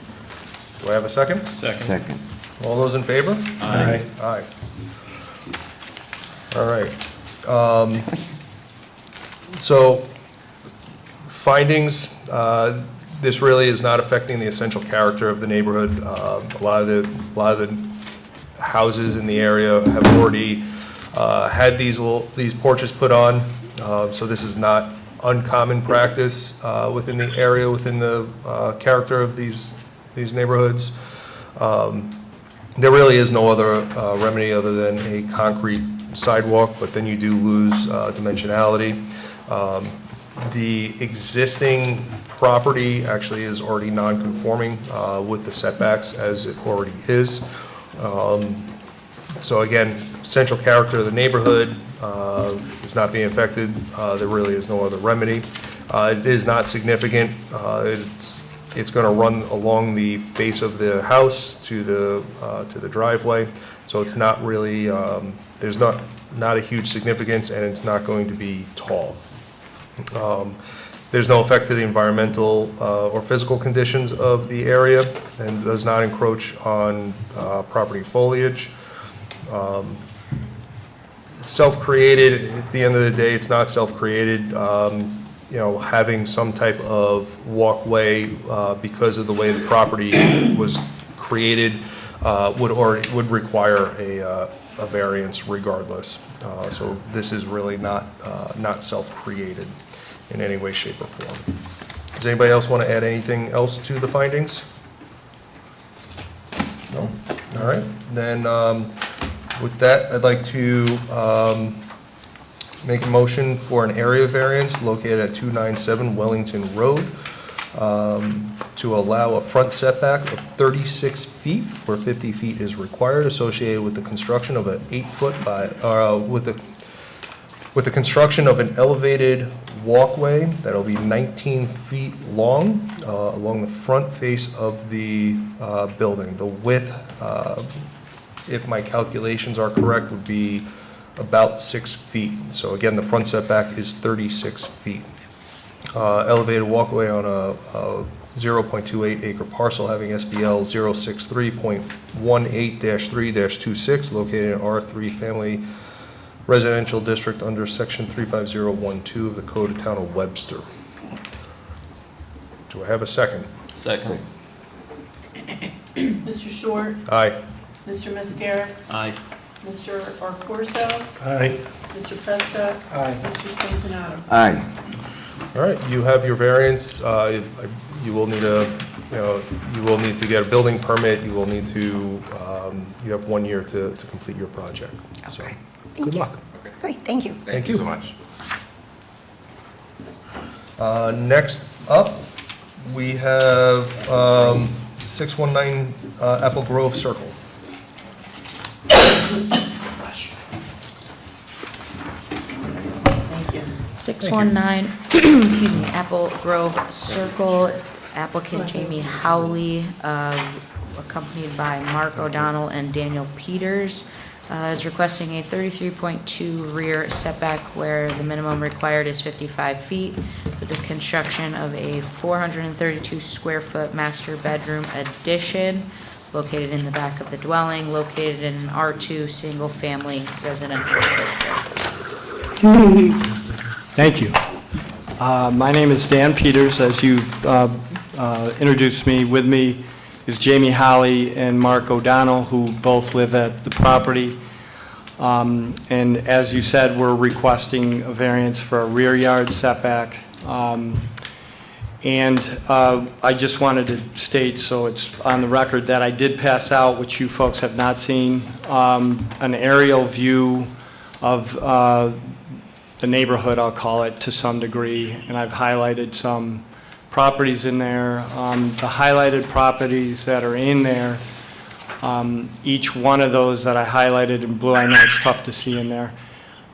A: Do I have a second?
F: Second.
A: All those in favor?
I: Aye.
A: Aye. All right. So, findings, this really is not affecting the essential character of the neighborhood. A lot of the houses in the area have already had these porches put on, so this is not uncommon practice within the area, within the character of these neighborhoods. There really is no other remedy other than a concrete sidewalk, but then you do lose dimensionality. The existing property actually is already non-conforming with the setbacks as it already is. So again, central character of the neighborhood is not being affected. There really is no other remedy. It is not significant. It's going to run along the face of the house to the driveway, so it's not really, there's not a huge significance, and it's not going to be tall. There's no effect to the environmental or physical conditions of the area, and does not encroach on property foliage. Self-created, at the end of the day, it's not self-created. Having some type of walkway because of the way the property was created would require a variance regardless. So this is really not self-created in any way, shape, or form. Does anybody else want to add anything else to the findings? No? All right, then with that, I'd like to make a motion for an area variance located at 297 Wellington Road to allow a front setback of 36 feet where 50 feet is required associated with the construction of an 8-foot with the construction of an elevated walkway that'll be 19 feet long along the front face of the building. The width, if my calculations are correct, would be about 6 feet. So again, the front setback is 36 feet. elevated walkway on a 0.28 acre parcel having SBL 063.18-3-26 located in R3 Family Residential District under Section 35012 of the Code of Town of Webster. Do I have a second?
L: Second.
B: Mr. Short?
A: Aye.
B: Mr. Mascara?
L: Aye.
B: Mr. Arforso?
I: Aye.
B: Mr. Prescott?
H: Aye.
B: Mr. Spampanato?
F: Aye.
A: All right, you have your variance. You will need you will need to get a building permit. You will need to, you have 1 year to complete your project. So,
U: Okay.
A: good luck.
U: Great, thank you.
A: Thank you so much. Next up, we have 619 Apple Grove Circle.
B: Thank you.
D: 619, excuse me, Apple Grove Circle, applicant Jamie Howley, accompanied by Mark O'Donnell and Daniel Peters, is requesting a 33.2 rear setback where the minimum required is 55 feet for the construction of a 432 square foot master bedroom addition located in the back of the dwelling, located in an R2 single family residential district.
E: Thank you. My name is Dan Peters. As you've introduced me, with me is Jamie Holly and Mark O'Donnell, who both live at the property. And as you said, we're requesting a variance for a rear yard setback. And I just wanted to state, so it's on the record, that I did pass out, which you folks have not seen, an aerial view of the neighborhood, I'll call it, to some degree, and I've highlighted some properties in there. The highlighted properties that are in there, each one of those that I highlighted in blue, I know it's tough to see in there,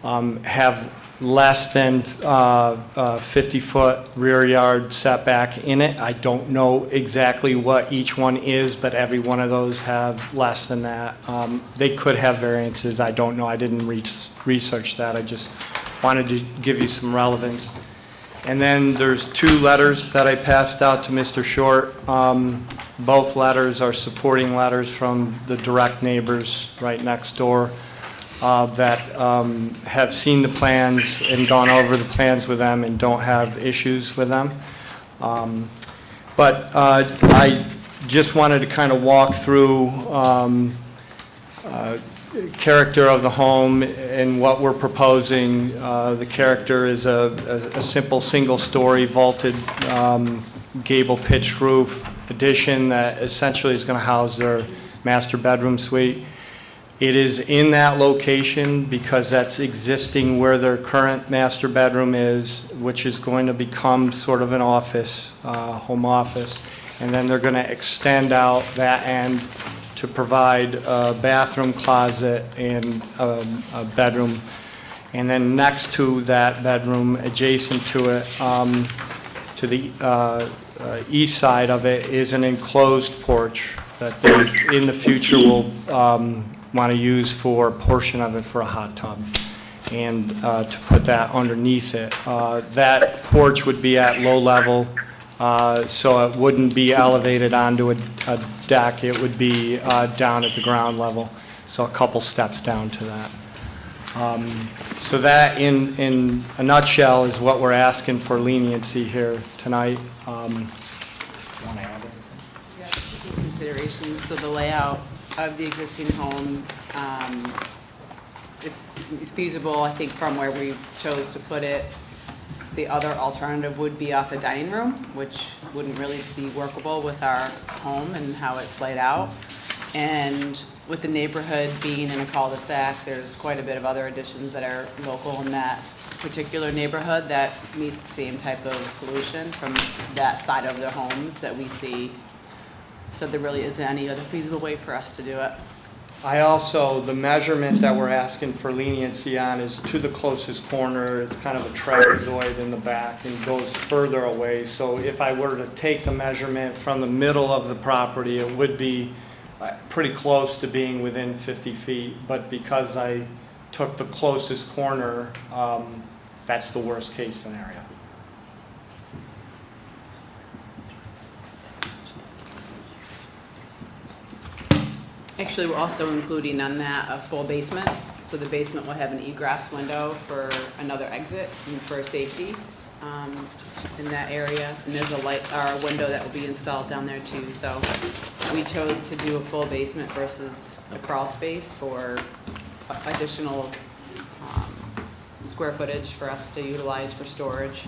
E: have less than 50-foot rear yard setback in it. I don't know exactly what each one is, but every one of those have less than that. They could have variances, I don't know, I didn't research that, I just wanted to give you some relevance. And then there's 2 letters that I passed out to Mr. Short. Both letters are supporting letters from the direct neighbors right next door that have seen the plans and gone over the plans with them and don't have issues with them. But I just wanted to kind of walk through character of the home and what we're proposing. The character is a simple single-story vaulted gable pitched roof addition that essentially is going to house their master bedroom suite. It is in that location because that's existing where their current master bedroom is, which is going to become sort of an office, home office. And then they're going to extend out that end to provide a bathroom, closet, and a bedroom. And then next to that bedroom, adjacent to it, to the east side of it, is an enclosed porch that they, in the future, will want to use for a portion of it for a hot tub, and to put that underneath it. That porch would be at low level, so it wouldn't be elevated onto a deck. It would be down at the ground level, so a couple steps down to that. So that, in a nutshell, is what we're asking for leniency here tonight. Want to add anything?
V: Yeah, considerations, so the layout of the existing home, it's feasible, I think, from where we chose to put it. The other alternative would be off the dining room, which wouldn't really be workable with our home and how it's laid out. And with the neighborhood being in a cul-de-sac, there's quite a bit of other additions that are local in that particular neighborhood that meet the same type of solution from that side of their homes that we see. So there really isn't any other feasible way for us to do it.
E: I also, the measurement that we're asking for leniency on is to the closest corner. It's kind of a trapezoid in the back and goes further away. So if I were to take the measurement from the middle of the property, it would be pretty close to being within 50 feet. But because I took the closest corner, that's the worst case scenario.
V: Actually, we're also including on that a full basement, so the basement will have an egress window for another exit and for safety in that area. And there's a light, or a window that will be installed down there too. So we chose to do a full basement versus a crawl space for additional square footage for us to utilize for storage.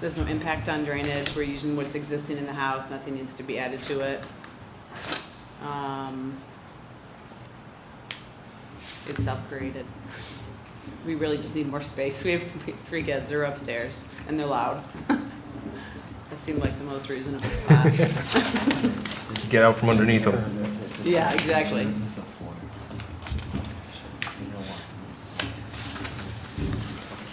V: There's no impact on drainage. We're using what's existing in the house. Nothing needs to be added to it. It's self-created. We really just need more space. We have 3 kids. They're upstairs, and they're loud. That seemed like the most reasonable spot.
A: Get out from underneath them.
V: Yeah, exactly.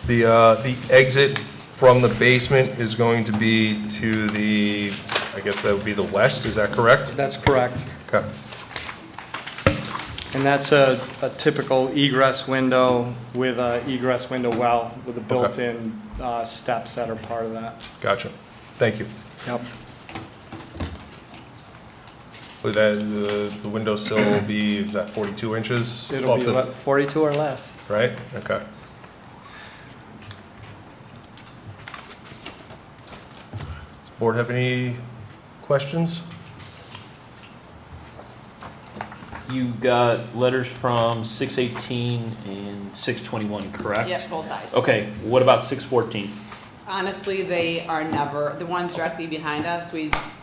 A: The exit from the basement is going to be to the, I guess that would be the west, is that correct?
E: That's correct.
A: Okay.
E: And that's a typical egress window with a egress window well, with the built-in steps that are part of that.
A: Gotcha. Thank you.
E: Yep.
A: Would that, the windowsill will be, is that 42 inches?
E: It'll
A: off
E: be
A: the-
E: 42 or less.
A: Right? Okay. Does the board have any questions?
L: You got letters from 618 and 621, correct?
V: Yep, both sides.
L: Okay, what about 614?
V: Honestly, they are never, the ones directly behind us,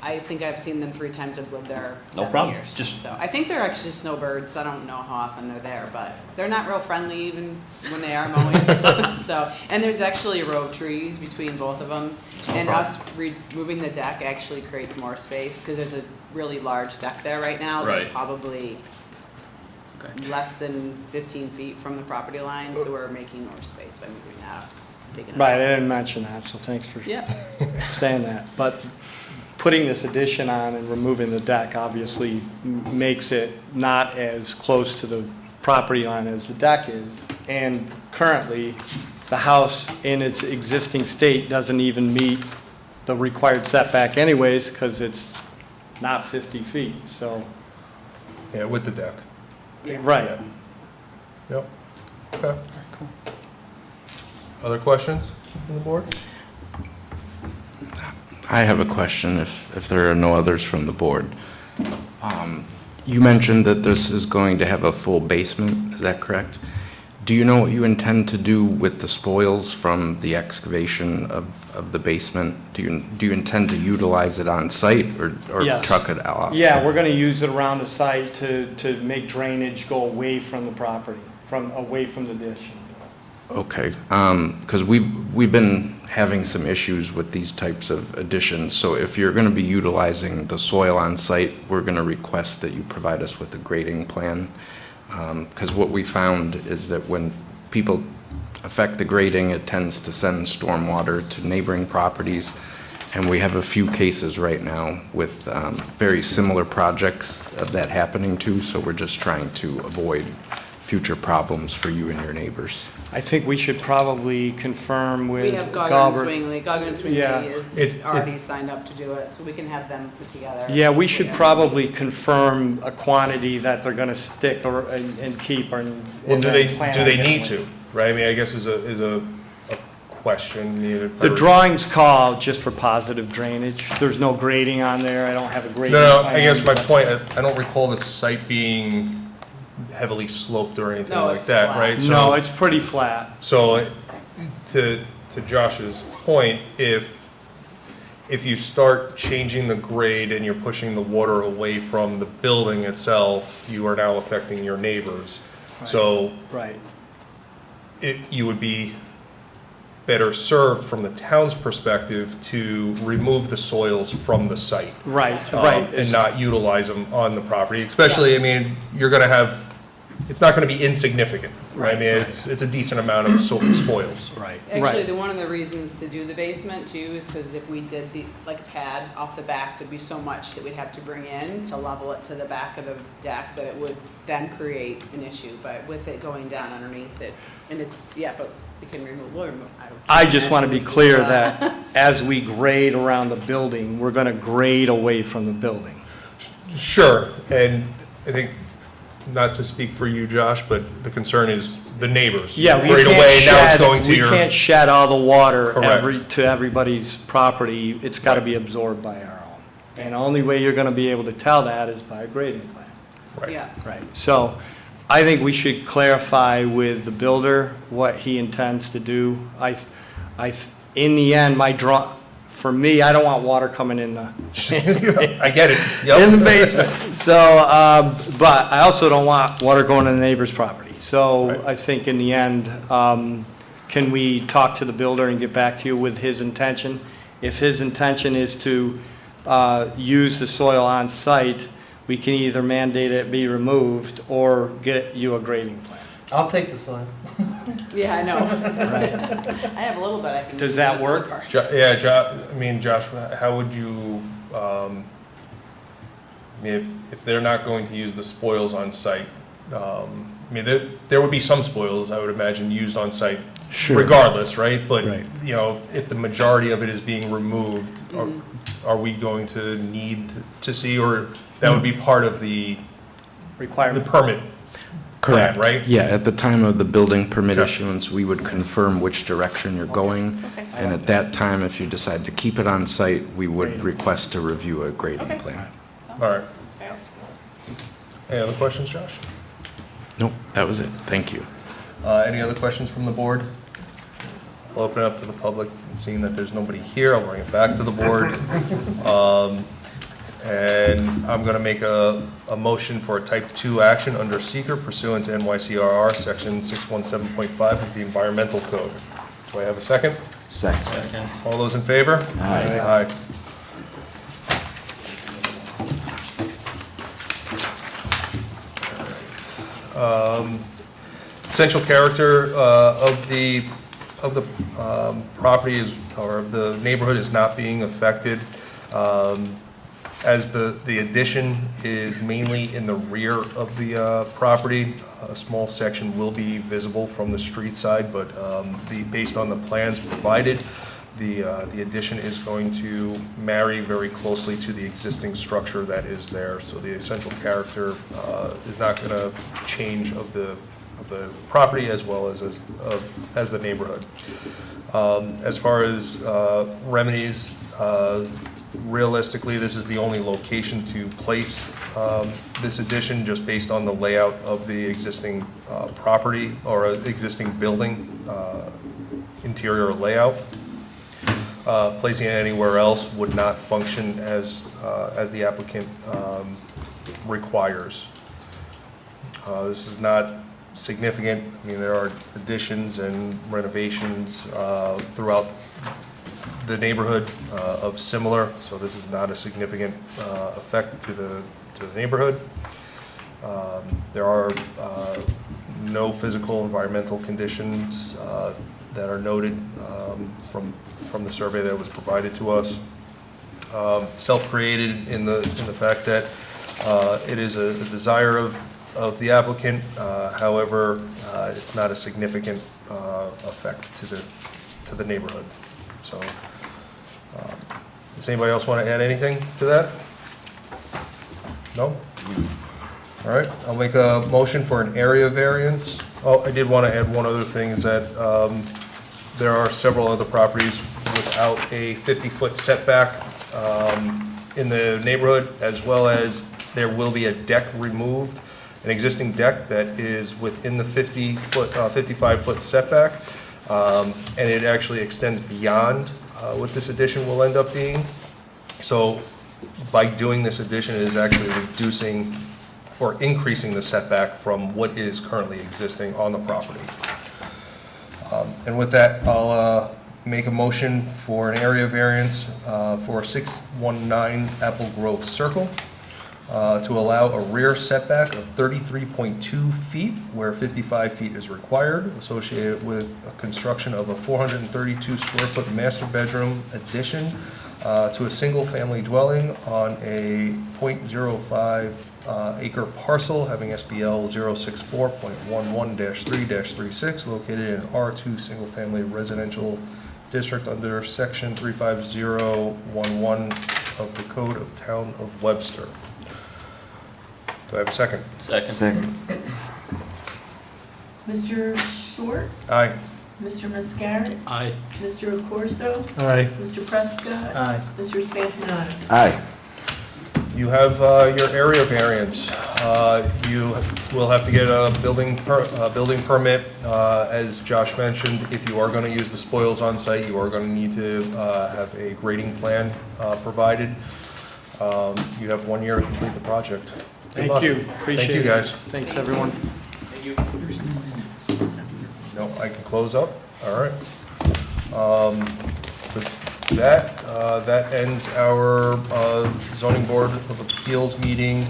V: I think I've seen them 3 times. I've lived there
L: No
V: 7
L: problem.
V: years.
L: Just-
V: So I think they're actually snowbirds. I don't know how often they're there, but they're not real friendly even when they are mowing. So, and there's actually a row of trees between both of them. And us removing the deck actually creates more space because there's a really large deck there right now. That's
L: Right.
V: probably less than 15 feet from the property line, so we're making more space by moving that up. Taking it
E: Right,
V: out.
E: I didn't mention that, so thanks for
V: Yep.
E: saying that. But putting this addition on and removing the deck obviously makes it not as close to the property line as the deck is. And currently, the house in its existing state doesn't even meet the required setback anyways, because it's not 50 feet, so.
A: Yeah, with the deck.
E: Right.
A: Yep. Okay. Other questions from the board?
C: I have a question if there are no others from the board. You mentioned that this is going to have a full basement, is that correct? Do you know what you intend to do with the spoils from the excavation of the basement? Do you intend to utilize it on site or
E: Yes.
C: truck it out?
E: Yeah, we're gonna use it around the site to make drainage go away from the property, away from the addition.
C: Okay, because we've been having some issues with these types of additions, so if you're going to be utilizing the soil on site, we're going to request that you provide us with a grading plan, because what we found is that when people affect the grading, it tends to send stormwater to neighboring properties, and we have a few cases right now with very similar projects of that happening too, so we're just trying to avoid future problems for you and your neighbors.
E: I think we should probably confirm with
V: We have Gauger and
E: Galbert.
V: Swingley. Gauger and Swingley
E: Yeah.
V: is already signed up to do it, so we can have them put together.
E: Yeah, we should probably confirm a quantity that they're gonna stick and keep or.
A: Well,
E: and
A: do
E: then
A: they
E: plan on
A: need
E: getting
A: to, right? I mean, I guess is a question needed.
E: The drawings call just for positive drainage. There's no grading on there. I don't have a grading
A: No,
E: plan.
A: I guess my point, I don't recall the site being heavily sloped or anything
V: No,
A: like
V: it's
A: that,
V: flat.
A: right?
E: No, it's pretty flat.
A: So, to Josh's point, if you start changing the grade and you're pushing the water away from the building itself, you are now affecting your neighbors. So,
E: Right.
A: you would be better served from the town's perspective to remove the soils from the site.
E: Right, right.
A: And not utilize them on the property, especially, I mean, you're gonna have it's not going to be insignificant. Right? I mean, it's a decent amount of spoils.
E: Right.
V: Actually, one of the reasons to do the basement too is because if we did like a pad off the back, there'd be so much that we'd have to bring in to level it to the back of the deck that it would then create an issue. But with it going down underneath it, and it's, yeah, but we can we'll remove, I don't care.
E: I just want to be clear that as we grade around the building, we're going to grade away from the building.
A: Sure, and I think, not to speak for you, Josh, but the concern is the neighbors.
E: Yeah, we
A: Right
E: can't
A: away, now it's
E: shed,
A: going to
E: we
A: your.
E: can't shed all the water
A: Correct.
E: to everybody's property. It's got to be absorbed by our own. And the only way you're going to be able to tell that is by a grading plan.
A: Right.
V: Yeah.
E: Right. So I think we should clarify with the builder what he intends to do. In the end, for me, I don't want water coming in the.
A: I get it. Yep.
E: In the basement. So, but I also don't want water going to the neighbor's property. So I think in the end, can we talk to the builder and get back to you with his intention? If his intention is to use the soil on site, we can either mandate it be removed or get you a grading plan.
H: I'll take the soil.
V: Yeah, I know.
E: Right.
V: I have a little bit I can.
E: Does that work?
A: Josh, how would you, I mean, if they're not going to use the spoils on site, I mean, there would be some spoils, I would imagine, used on site
C: Sure.
A: regardless, right? But,
C: Right.
A: you know, if the majority of it is being removed, are we going to need to see, or that would be part of the
E: Requirement.
A: the permit?
C: Correct.
A: Plan, right?
C: Yeah, at the time of the building permit
A: Okay.
C: issuance, we would confirm which direction you're going.
V: Okay.
C: And at that time, if you decide to keep it on site, we would request to review a grading
V: Okay.
C: plan.
A: All right.
V: Fair.
A: Any other questions, Josh?
C: Nope, that was it. Thank you.
A: Any other questions from the board? I'll open it up to the public, and seeing that there's nobody here, I'll bring it back to the board. And I'm going to make a motion for a type 2 action under seeker pursuant to NYCRR section 617.5 of the environmental code. Do I have a second?
F: Second.
A: All those in favor?
F: Aye.
A: Aye. Essential character of the property is, or of the neighborhood is not being affected. As the addition is mainly in the rear of the property, a small section will be visible from the street side, but based on the plans provided, the addition is going to marry very closely to the existing structure that is there. So the essential character is not going to change of the property as well as the neighborhood. As far as remedies, realistically, this is the only location to place this addition, just based on the layout of the existing property or existing building interior layout. Placing it anywhere else would not function as the applicant requires. This is not significant. I mean, there are additions and renovations throughout the neighborhood of similar, so this is not a significant effect to the neighborhood. There are no physical environmental conditions that are noted from the survey that was provided to us. Self-created in the fact that it is a desire of the applicant. However, it's not a significant effect to the neighborhood. So, does anybody else want to add anything to that? No? All right, I'll make a motion for an area variance. Oh, I did want to add one other thing, is that there are several other properties without a 50-foot setback in the neighborhood, as well as there will be a deck removed, an existing deck that is within the 55-foot setback, and it actually extends beyond what this addition will end up being. So by doing this addition, it is actually reducing or increasing the setback from what is currently existing on the property. And with that, I'll make a motion for an area variance for 619 Apple Grove Circle. to allow a rear setback of 33.2 feet where 55 feet is required, associated with a construction of a 432 square foot master bedroom addition to a single-family dwelling on a .05 acre parcel having SBL 064.11-3-36 located in R2 Single-Family Residential District under Section 35011 of the Code of Town of Webster. Do I have a second?
L: Second.
B: Mr. Short?
A: Aye.
B: Mr. Miscarritt?
L: Aye.
B: Mr. Corso?
I: Aye.
B: Mr. Prescott?
H: Aye.
B: Mr. Spampanato?
F: Aye.
A: You have your area variance. You will have to get a building permit. As Josh mentioned, if you are going to use the spoils on site, you are going to need to have a grading plan provided. You have 1 year to complete the project. Good luck.
E: Thank you, appreciate it.
A: Thank you, guys.
E: Thanks, everyone.
A: No, I can close up. All right. With that ends our zoning board of appeals meeting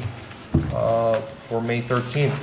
A: for May 13th.